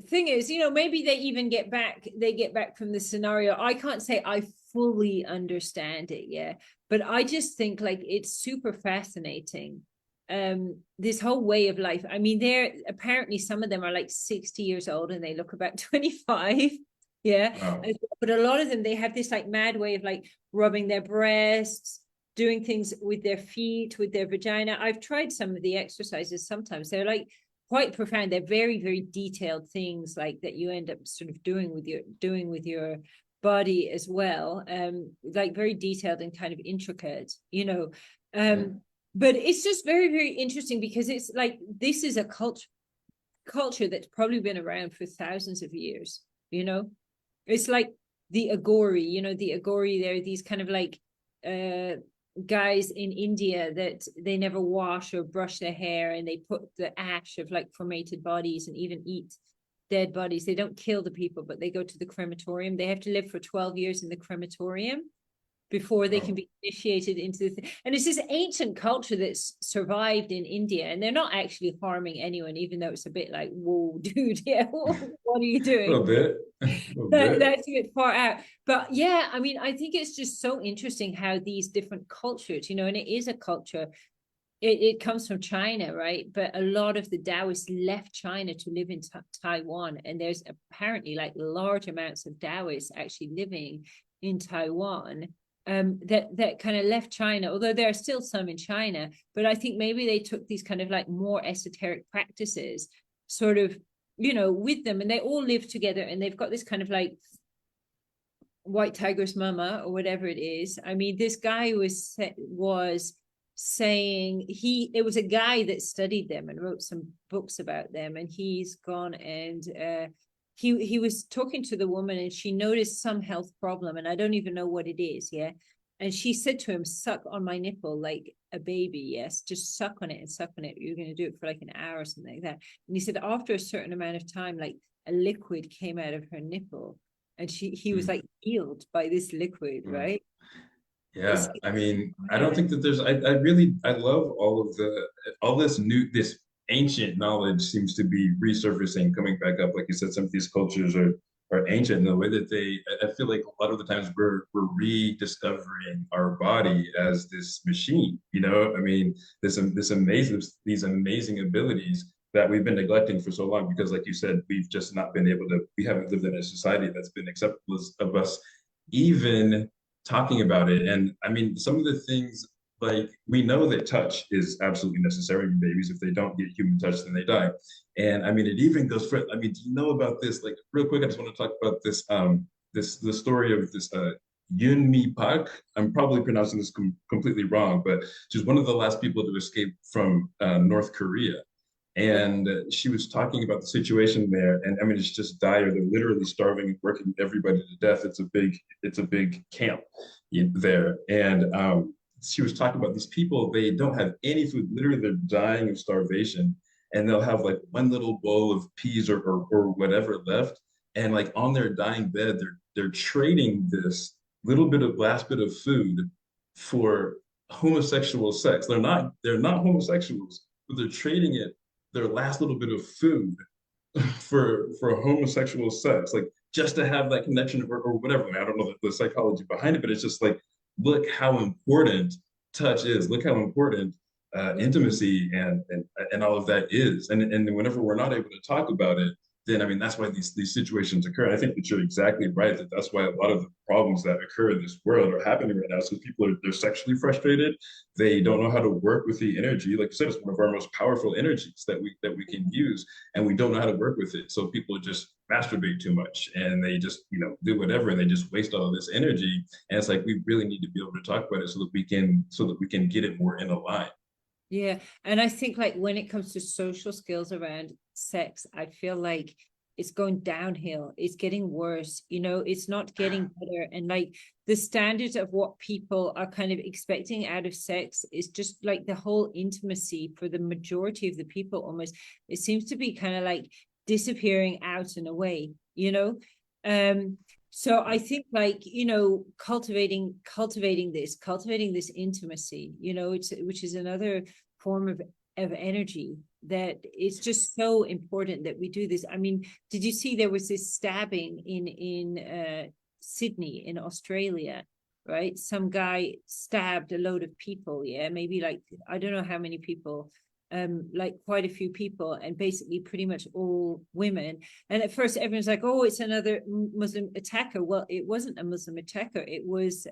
thing is, you know, maybe they get back from the scenario. I can't say I fully understand it, yeah, but I just think like it's super fascinating. This whole way of life. I mean, they're apparently some of them are like 60 years old and they look about 25. Yeah. Wow. But a lot of them, they have this like mad way of like rubbing their breasts, doing things with their feet, with their vagina. I've tried some of the exercises. Sometimes they're like quite profound. They're very, very detailed things like that you end up sort of doing with your body as well. Like very detailed and kind of intricate, you know. Yeah. But it's just very, very interesting because it's like this is a culture that's probably been around for thousands of years, you know. It's like the Agori, you know, the Agori, they're these kind of like guys in India that they never wash or brush their hair, and they put the ash of like cremated bodies and even eat dead bodies. They don't kill the people, but they go to the crematorium. They have to live for 12 years in the crematorium before they can Oh. be initiated into the and it's this ancient culture that's survived in India, and they're not actually harming anyone, even though it's a bit like, whoa, dude, yeah, what are you A little doing? bit. A little bit. That's a bit far out. But yeah, I mean, I think it's just so interesting how these different cultures, you know, and it is a culture, it comes from China, right? But a lot of the Taoists left China to live in Taiwan. And there's apparently like large amounts of Taoists actually living in Taiwan, that kind of left China, although there are still some in China. But I think maybe they took these kind of like more esoteric practices sort of, you know, with them, and they all live together, and they've got this kind of like white tiger's mama or whatever it is. I mean, this guy was saying it was a guy that studied them and wrote some books about them, and he's gone and he was talking to the woman, and she noticed some health problem, and I don't even know what it is, yeah. And she said to him, suck on my nipple like a baby, yes, just suck on it and suck on it. You're going to do it for like an hour or something like that. And he said after a certain amount of time, like a liquid came out of her nipple, and he was like healed by this liquid, Mm. right? It's Yeah, I mean, I don't mad. think that I love all this ancient knowledge seems to be resurfacing, coming back up. Like you said, some of these cultures are ancient in the way that I feel like a lot of the times we're rediscovering our body as this machine, you know? I mean, these amazing abilities that we've been neglecting for so long because, like you said, we haven't lived in a society that's been acceptable of us even talking about it. And I mean, some of the things, like we know that touch is absolutely necessary in babies. If they don't get human touch, then they die. And I mean, it even goes further. I mean, do you know about this? Like, real quick, I just want to talk about the story of this Yun Mi Pak. I'm probably pronouncing this completely wrong, but she's one of the last people to escape from North Korea. And she was talking about the situation there, and I mean, it's just dire. They're literally starving and working everybody to death. It's a big camp there, and she was talking about these people. They don't have any food. Literally, they're dying of starvation, and they'll have like one little bowl of peas or whatever left, and like on their dying bed, they're trading this last bit of food for homosexual sex. They're not homosexuals, but they're trading it their last little bit of food for homosexual sex, like just to have that connection or whatever. I don't know the psychology behind it, but it's just like, look how important touch is. Look how important intimacy and all of that is. And whenever we're not able to talk about it, then I mean that's why these situations occur. And I think that you're exactly right that that's why a lot of the problems that occur in this world are happening right now. So people are they're sexually frustrated. They don't know how to work with the energy. Like you said, it's one of our most powerful energies that we can use, and we don't know how to work with it. So people just masturbate too much, and they just do whatever, and they just waste all of this energy. And it's like we really need to be able to talk about it so that we can get it more in a line. Yeah. And I think like when it comes to social skills around sex, I feel like it's going downhill. It's getting worse. It's not getting better. And like the standards of what people are kind of expecting out of sex is just like the whole intimacy for the majority of the people almost, it seems to be kind of like disappearing out and away, you know? So I think like, cultivating this intimacy, which is another form of energy that is just so important that we do this. I mean, did you see there was this stabbing in Sydney in Australia, right? Some guy stabbed a load of people, yeah, maybe like I don't know how many people, like quite a few people, and basically pretty much all women. And at first everyone's like, oh, it's another Muslim attacker. Well, it wasn't a Muslim attacker. It was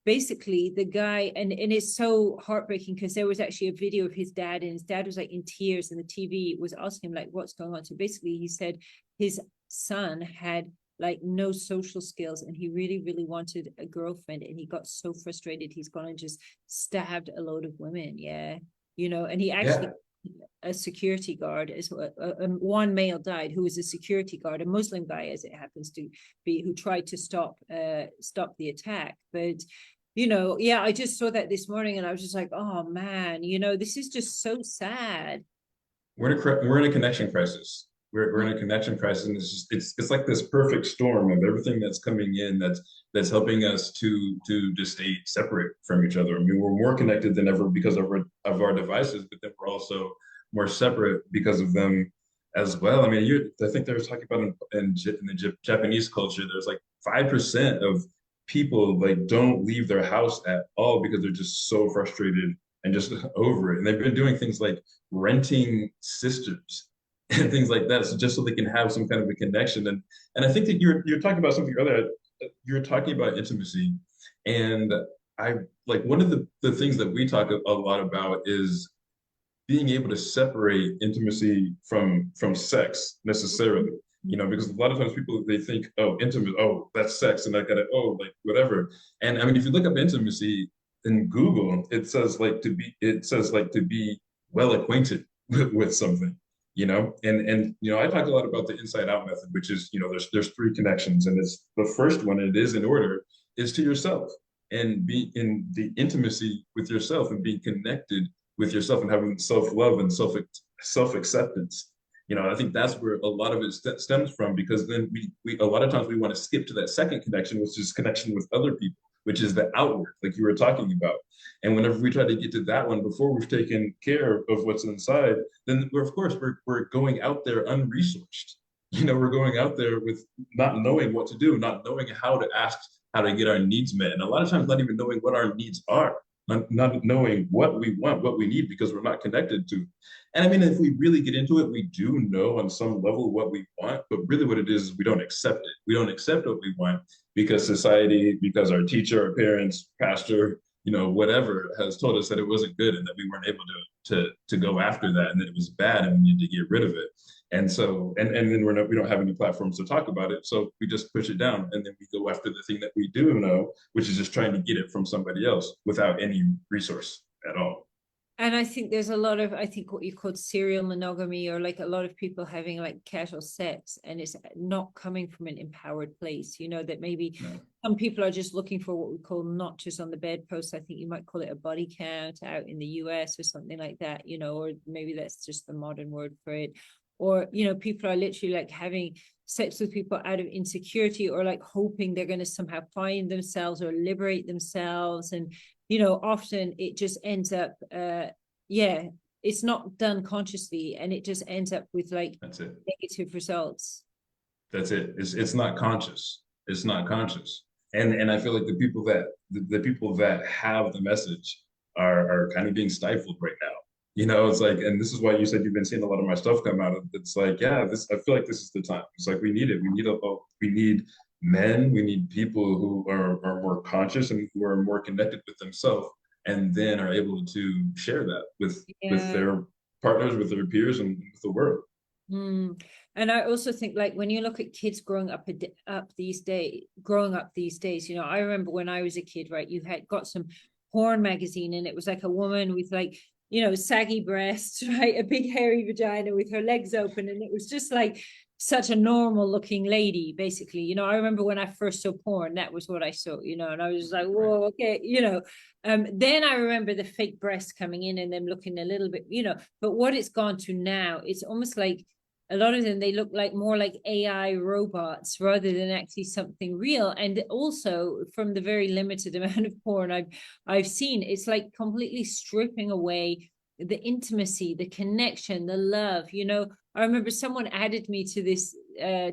basically the guy, and it's so heartbreaking because there was actually a video of his dad, and his dad was like in tears, and the TV was asking him like, what's going on? So basically he said his son had like no social skills, and he really, really wanted a girlfriend, and he got so frustrated he's gone and just stabbed a load of women. Yeah. And he actually Yeah. a security guard as well. One male died who was a security guard, a Muslim guy as it happens to be, who tried to stop the attack. But yeah, I just saw that this morning and I was just like, oh man, this is just so sad. We're in a connection crisis. We're in a connection crisis, and it's like this perfect storm of everything that's coming in that's helping us to just stay separate from each other. I mean, we're more connected than ever because of our devices, but then we're also more separate because of them as well. I mean, I think they were talking about in the Japanese culture, there's like 5% of people like don't leave their house at all because they're just so frustrated and just over it. And they've been doing things like renting sisters and things like that, so just so they can have some kind of a connection. And I think that you're talking about something earlier. You're talking about intimacy, and I like one of the things that we talk a lot about is being able to separate intimacy from sex necessarily. Because a lot of times people they think, oh, intimate, oh, that's sex, and I gotta, oh, like whatever. And I mean, if you look up intimacy in Google, it says like to be well acquainted with something, and I talk a lot about the inside out method, which is, there's three connections, and it's the first one, and it is in order, is to yourself and be in the intimacy with yourself and being connected with yourself and having self-love and self-acceptance. I think that's where a lot of it stems from, because then we a lot of times we want to skip to that second connection, which is connection with other people, which is the outward, like you were talking about. And whenever we try to get to that one before we've taken care of what's inside, then of course we're going out there unresourced. We're going out there with not knowing what to do, not knowing how to ask, how to get our needs met, and a lot of times not even knowing what our needs are, not knowing what we want, what we need, because we're not connected to. And I mean, if we really get into it, we do know on some level what we want, but really what it is we don't accept it. We don't accept what we want because society, because our teacher, our parents, pastor, whatever has told us that it wasn't good and that we weren't able to go after that, and that it was bad and we need to get rid of it. And so, and then we don't have any platforms to talk about it. So we just push it down, and then we go after the thing that we do know, which is just trying to get it from somebody else without any resource at all. And I think there's a lot of, I think what you call serial monogamy, or like a lot of people having like casual sex, and it's not coming from an empowered place, that maybe No. some people are just looking for what we call not just on the bedpost. I think you might call it a body count out in the US or something like that, or maybe that's just the modern word for it. Or, people are literally like having sex with people out of insecurity, or like hoping they're going to somehow find themselves or liberate themselves. And often it just ends up it's not done consciously, and it just ends up with like That's it. negative results. That's it. It's not conscious. It's not conscious. And I feel like the people that have the message are kind of being stifled right now. You know, it's like, and this is why you said you've been seeing a lot of my stuff come out. It's like, yeah, this, I feel like this is the time. It's like we need it. We need men, we need people who are more conscious and who are more connected with themselves, and then are able to share that with Yeah. their partners, with their peers, and with the world. Mm. And I also think like when you look at kids growing growing up these days, you know, I remember when I was a kid, right, you had got some porn magazine and it was like a woman with like, you know, saggy breasts, right, a big hairy vagina with her legs open, and it was just like such a normal looking lady, basically. You know, I remember when I first saw porn, that was what I saw, you know, and I was just like, Right. whoa, okay, you know. Then I remember the fake breasts coming in and them looking a little bit, you know, but what it's gone to now, it's almost like a lot of them, they look like more like AI robots rather than actually something real. And also from the very limited amount of porn I've seen, it's like completely stripping away the intimacy, the connection, the love. You know, I remember someone added me to this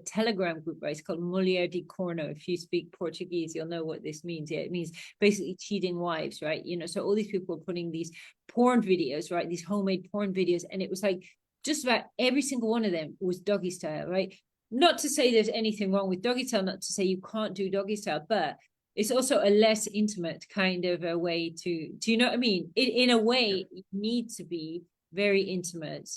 Telegram group, right? It's called Mulher de Corno. If you speak Portuguese, you'll know what this means. Yeah, it means basically cheating wives, right? You know, so all these people are putting these porn videos, right? These homemade porn videos. And it was like just about every single one of them was doggy style, right? Not to say there's anything wrong with doggy style, not to say you can't do doggy style, but it's also a less intimate kind of a way to, do you know what I mean? In a Yeah. way, it needs to be very intimate,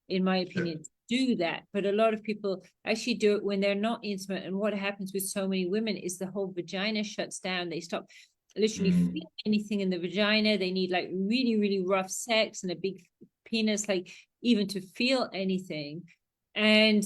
in my Sure. opinion, to do that. But a lot of people actually do it when they're not intimate. And what happens with so many women is the whole vagina shuts down. They stop literally Mm. feeling anything in the vagina. They need like really, really rough sex and a big penis, like even to feel anything. And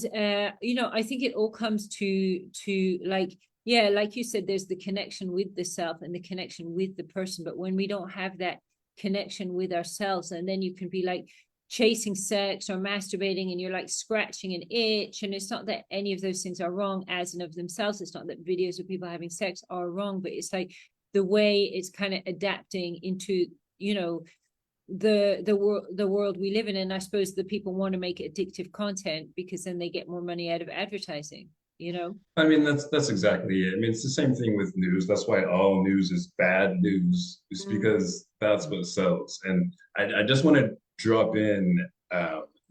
you know, I think it all comes to like, yeah, like you said, there's the connection with the self and the connection with the person. But when we don't have that connection with ourselves, and then you can be like chasing sex or masturbating and you're like scratching an itch, and it's not that any of those things are wrong as in of themselves, it's not that videos of people having sex are wrong, but it's like the way it's kind of adapting into, you know, the world we live in. And I suppose the people want to make addictive content because then they get more money out of advertising, you know. I mean, that's exactly it. I mean, it's the same thing with news. That's why all news is bad news, is because that's what sells. And I just want to drop in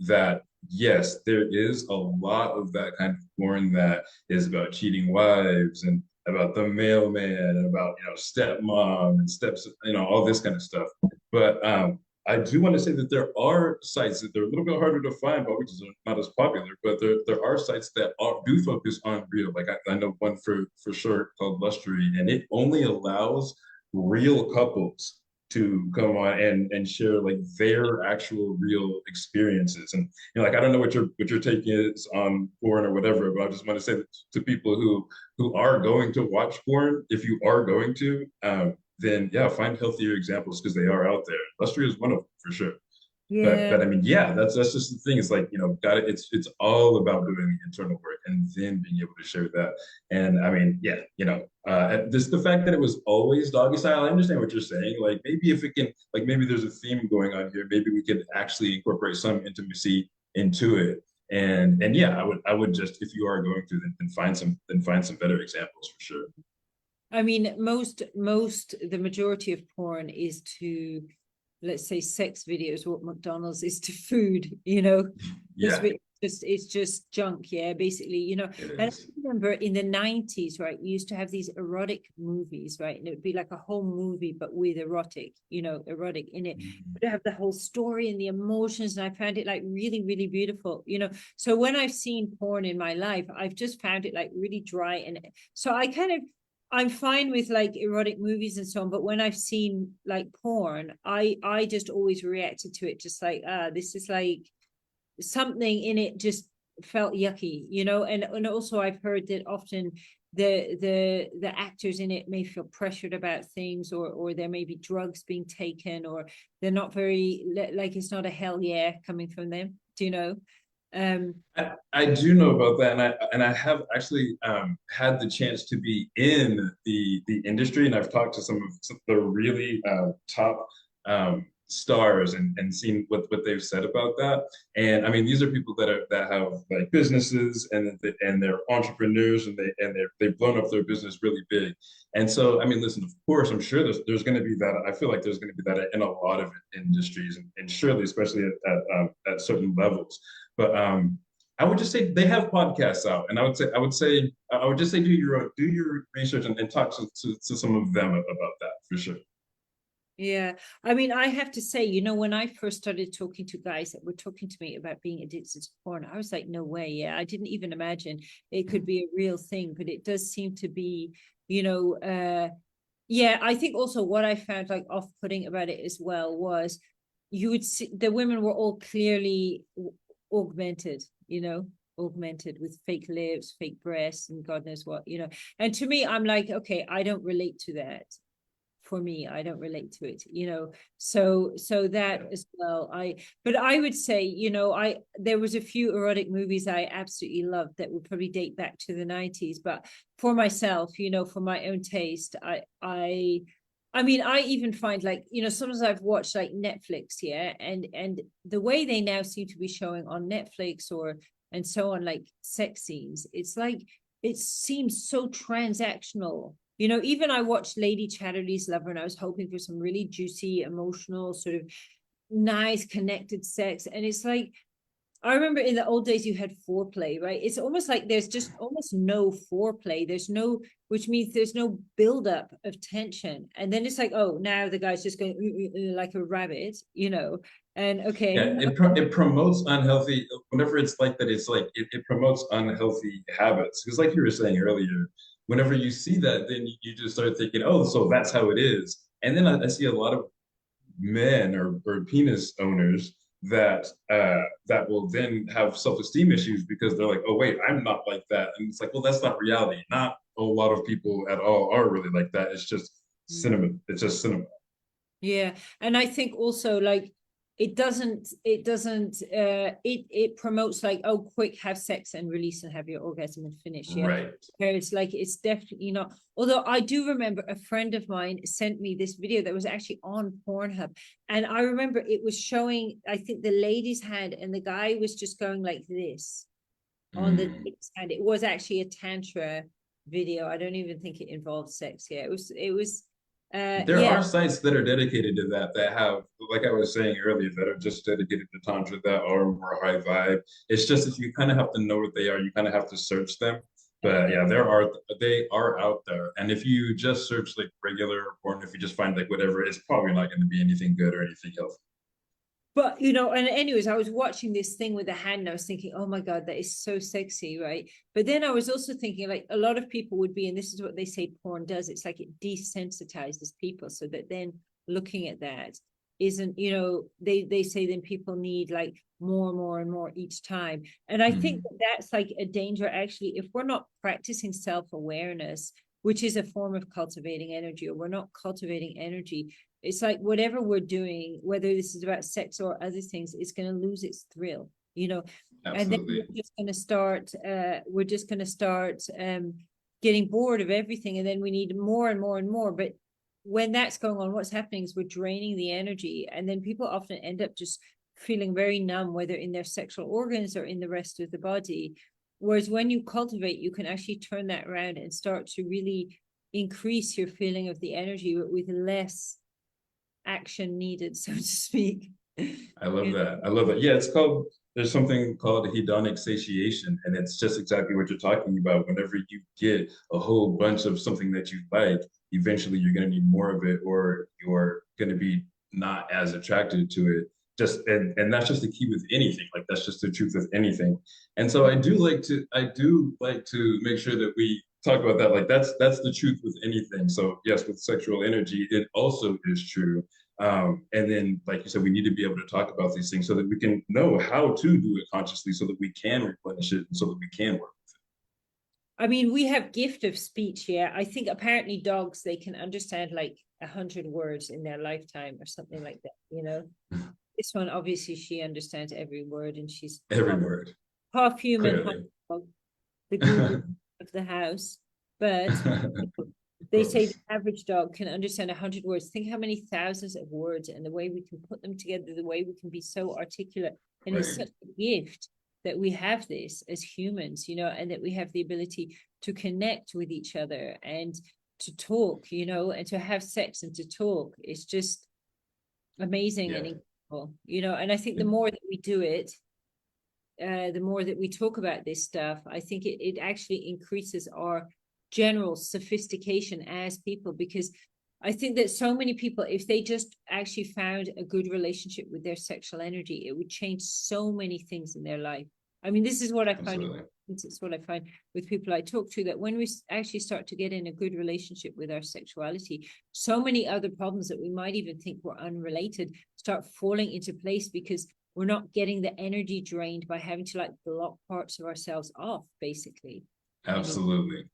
that yes, there is a lot of that kind of porn that is about cheating wives and about the mailman and about, you know, stepmom and steps, you know, all this kind of stuff. But I do want to say that there are sites that they're a little bit harder to find, but which is not as popular. But there are sites that do focus on real. Like I know one for sure called Lustery, and it only allows real couples to come on and share like their actual real experiences. And you know, like I don't know what your take is on porn or whatever, but I just want to say that to people who are going to watch porn, if you are going to, then yeah, find healthier examples because they are out there. Lustry is one of them for sure. Yeah. But I mean, yeah, that's just the thing. It's like, you know, got it. It's all about doing the internal work and then being able to share that. And I mean, yeah, you know, this the fact that it was always doggy style. I understand what you're saying. Like maybe if it can, like maybe there's a theme going on here. Maybe we could actually incorporate some intimacy into it. And yeah, I would just if you are going to then find some better examples for sure. I mean, the majority of porn is to, let's say, sex videos, what McDonald's is to food, you know, because Yeah, it's just junk, yeah, basically, you know. it And I is. remember in the 90s, right, we used to have these erotic movies, right? And it would be like a whole movie, but with erotic, you know, erotic in it. But have the whole story and the emotions, and I found it like really, really beautiful, you know. So when I've seen porn in my life, I've just found it like really dry. And so I'm fine with like erotic movies and so on, but when I've seen like porn, I just always reacted to it just like, this is like something in it just felt yucky, you know. And also I've heard that often the actors in it may feel pressured about things, or there may be drugs being taken, or they're not very like it's not a hell yeah coming from them. Do you know? Um, I do know about that, and I have actually had the chance to be in the industry, and I've talked to some of the really top stars and seen what they've said about that. And I mean, these are people that have like businesses and they're entrepreneurs and they've blown up their business really big. And so, I mean, listen, of course, I'm sure there's going to be that. I feel like there's going to be that in a lot of industries, and surely, especially at certain levels. But I would just say they have podcasts out, and I would just say do your research and talk to some of them about that for sure. Yeah, I mean, I have to say, when I first started talking to guys that were talking to me about being addicted to porn, I was like, no way. Yeah, I didn't even imagine it could be a real thing, but it does seem to be, yeah, I think also what I found like off-putting about it as well was you would see the women were all clearly augmented, augmented with fake lips, fake breasts, and God knows what. And to me, I'm like, okay, I don't relate to that. For me, I don't relate to it, so that as well. But I would say, there was a few erotic movies I absolutely loved that would probably date back to the 90s, but for myself, for my own taste, I mean, I even find like, sometimes I've watched like Netflix, yeah, and the way they now seem to be showing on Netflix or and so on, like sex scenes, it's like it seems so transactional. Even I watched Lady Chatterley's Lover, and I was hoping for some really juicy, emotional, sort of nice, connected sex. And it's like, I remember in the old days you had foreplay, right? It's almost like there's just almost no foreplay. Which means there's no buildup of tension. And then it's like, oh, now the guy's just going like a rabbit, and okay. Yeah, it promotes unhealthy. Whenever it's like that, it's like it promotes unhealthy habits. Because, like you were saying earlier, whenever you see that, then you just start thinking, oh, so that's how it is. And then I see a lot of men or penis owners that will then have self-esteem issues because they're like, oh wait, I'm not like that. And it's like, well, that's not reality. Not a lot of people at all are really like that. It's just cinema. It's just cinema. Yeah, and I think also like it promotes like, oh, quick, have sex and release and have your orgasm and finish. Yeah, Right. where it's like it's definitely not. Although I do remember a friend of mine sent me this video that was actually on Pornhub, and I remember it was showing, I think the lady's hand and the guy was just going like this on the hand. It was actually a tantra video. I don't even think it involved sex. Yeah, it was There yeah. are sites that are dedicated to that have, like I was saying earlier, that are just dedicated to Tantra that are more high vibe. It's just that you kind of have to know what they are. You kind of have to search them. But yeah, they are out there. And if you just search like regular porn, if you just find like whatever, it's probably not going to be anything good or anything else. But and anyways, I was watching this thing with a hand and I was thinking, oh my God, that is so sexy, right? But then I was also thinking, like, a lot of people would be, and this is what they say porn does, it's like it desensitizes people so that then looking at that isn't, they say then people need like more and more and more each time. And I think that that's like a danger actually, if we're not practicing self-awareness, which is a form of cultivating energy, or we're not cultivating energy, it's like whatever we're doing, whether this is about sex or other things, it's going to lose its thrill, and then Absolutely. we're just going to start getting bored of everything, and then we need more and more and more. But when that's going on, what's happening is we're draining the energy, and then people often end up just feeling very numb, whether in their sexual organs or in the rest of the body. Whereas when you cultivate, you can actually turn that around and start to really increase your feeling of the energy, but with less action needed, so to speak. I love that. I love that. Yeah, there's something called hedonic satiation, and it's just exactly what you're talking about. Whenever you get a whole bunch of something that you like, eventually you're going to need more of it, or you're going to be not as attracted to it. And that's just the key with anything. Like that's just the truth with anything. And so I do like to make sure that we talk about that. Like that's the truth with anything. So yes, with sexual energy, it also is true. And then, like you said, we need to be able to talk about these things so that we can know how to do it consciously so that we can replenish it and so that we can work. I mean, we have gift of speech. Yeah, I think apparently dogs, they can understand like 100 words in their lifetime or something like that. This one, obviously, she understands every word, and she's Every word, half human, half clearly. dog, the Google of the house. But They say the course. average dog can understand 100 words. Think how many thousands of words, and the way we can put them together, the way we can be so articulate. And it's Right. such a gift that we have this as humans, you know, and that we have the ability to connect with each other and to talk, you know, and to have sex and to talk. It's just amazing and Yeah. incredible, you know. And I think the It- more that we do it, the more that we talk about this stuff, I think it actually increases our general sophistication as people, because I think that so many people, if they just actually found a good relationship with their sexual energy, it would change so many things in their life. I mean, this is what I find. Absolutely. It's what I find with people I talk to, that when we actually start to get in a good relationship with our sexuality, so many other problems that we might even think were unrelated start falling into place, because we're not getting the energy drained by having to like block parts of ourselves off, basically. And Absolutely.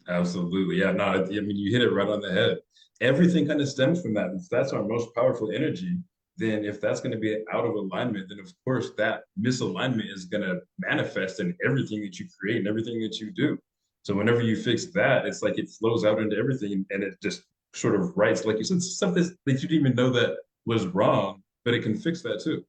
Absolutely. Yeah, no, I mean, you hit it right on the head. Everything kind of stems from that. If that's our most powerful energy, then if that's going to be out of alignment, then of course that misalignment is going to manifest in everything that you create and everything that you do. So whenever you fix that, it's like it flows out into everything and it just sort of writes, like you said, something that you didn't even know that was wrong, but it can fix that too.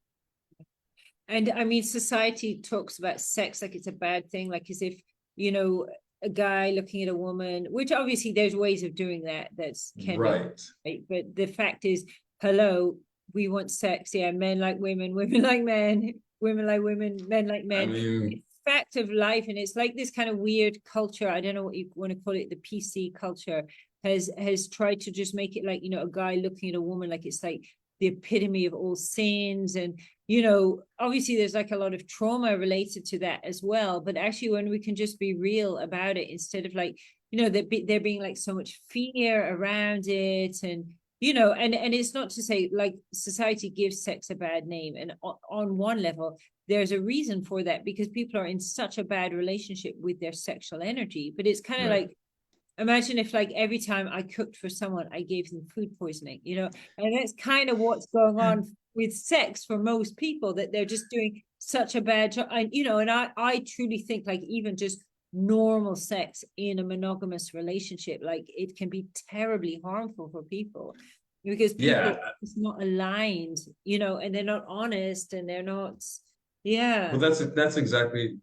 I mean, society talks about sex like it's a bad thing, like as if, you know, a guy looking at a woman, which obviously there's ways of doing that that's can be Right. right. But the fact is, hello, we want sex. Yeah, men like women, women like men, women like women, men like I men. mean, It's fact of life. And it's like this kind of weird culture. I don't know what you want to call it, the PC culture has tried to just make it like, you know, a guy looking at a woman like it's like the epitome of all sins. And you know, obviously there's like a lot of trauma related to that as well. But actually, when we can just be real about it, instead of like, you know, there being like so much fear around it, and you know, and it's not to say like society gives sex a bad name, and on one level, there's a reason for that, because people are in such a bad relationship with their sexual energy. But it's kind of right. like, imagine if like every time I cooked for someone, I gave them food poisoning, you know, and that's kind of what's going on with sex for most people, that they're just doing such a bad job. And, you know, and I truly think like even just normal sex in a monogamous relationship, like it can be terribly harmful for people, because people are Yeah. just not aligned, you know, and they're not honest and they're not, yeah, Well, that's exactly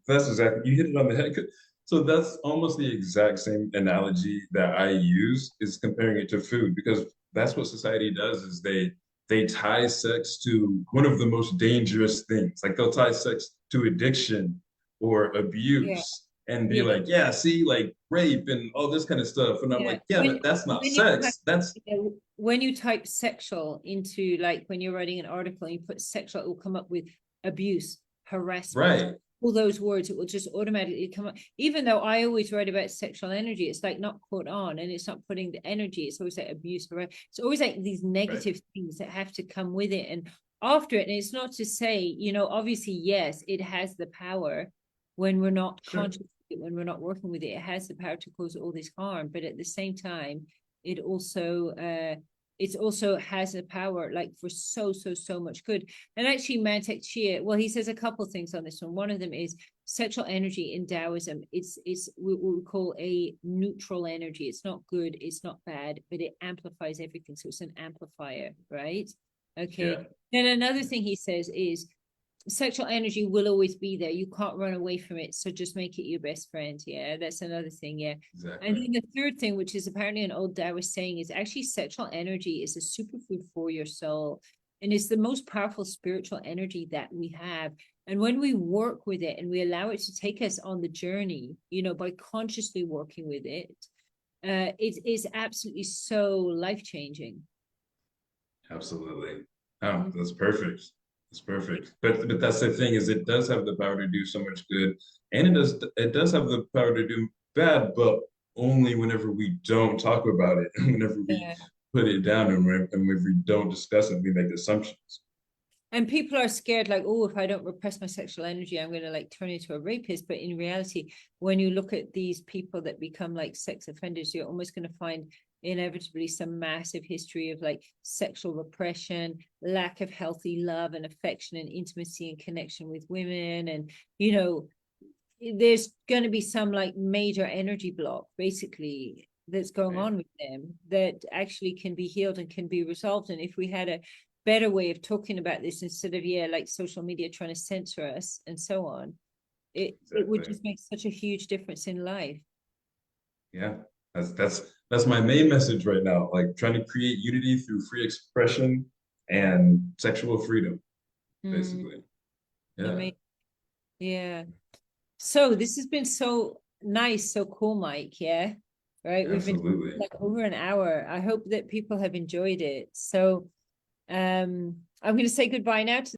you hit it on the head. So that's almost the exact same analogy that I use is comparing it to food because that's what society does is they tie sex to one of the most dangerous things. Like they'll tie sex to addiction or yeah, abuse and be yeah. like, yeah, see, like rape and all this kind of stuff. And I'm Yeah, like, yeah, but that's not when you type, sex. That's you know, when you type sexual into, like when you're writing an article and you put sexual, it will come up with abuse, harassment, right, all those words. It will just automatically come up. Even though I always write about sexual energy, it's like not put on, and it's not putting the energy. It's always like abuse, it's always like these right, negative things that have to come with it and after it. And it's not to say, you know, obviously, yes, it has the power when we're not sure. conscious, when we're not working with it, it has the power to cause all this harm. But at the same time, it also has a power like for so much good. And actually, Mantak Chia, well, he says a couple things on this one. One of them is sexual energy in Taoism. It's what we call a neutral energy. It's not good, it's not bad, but it amplifies everything. So it's an amplifier, right? Yeah, Okay. Then another thing he says is sexual energy will always be there. You can't run away from it. So just make it your best friend. Yeah, that's another thing. Yeah. And exactly. then the third thing, which is apparently an old Taoist saying, is actually sexual energy is a superfood for your soul. And it's the most powerful spiritual energy that we have. And when we work with it and we allow it to take us on the journey, you know, by consciously working with it, it is absolutely so life-changing. Absolutely. Oh, Mhm. that's perfect. That's perfect. But that's the thing is it does have the power to do so much good, and it does have the power to do bad, but only whenever we don't talk about it, whenever we Yeah. put it down, and if we don't discuss it, we make assumptions. And people are scared, like, oh, if I don't repress my sexual energy, I'm going to like turn into a rapist. But in reality, when you look at these people that become like sex offenders, you're almost going to find inevitably some massive history of like sexual repression, lack of healthy love and affection and intimacy and connection with women. And, you know, there's going to be some like major energy block, basically, that's going Right. on with them that actually can be healed and can be resolved. And if we had a better way of talking about this instead of, like social media trying to censor us and so on, it would Exactly. just make such a huge difference in life. Yeah. That's my main message right now. Like trying to create unity through free expression and sexual freedom, Mm, basically. Yeah. amazing. Yeah. So this has been so nice, so cool, Mike. Yeah. Right. We've been Absolutely. like over an hour. I hope that people have enjoyed it. So I'm going to say goodbye now to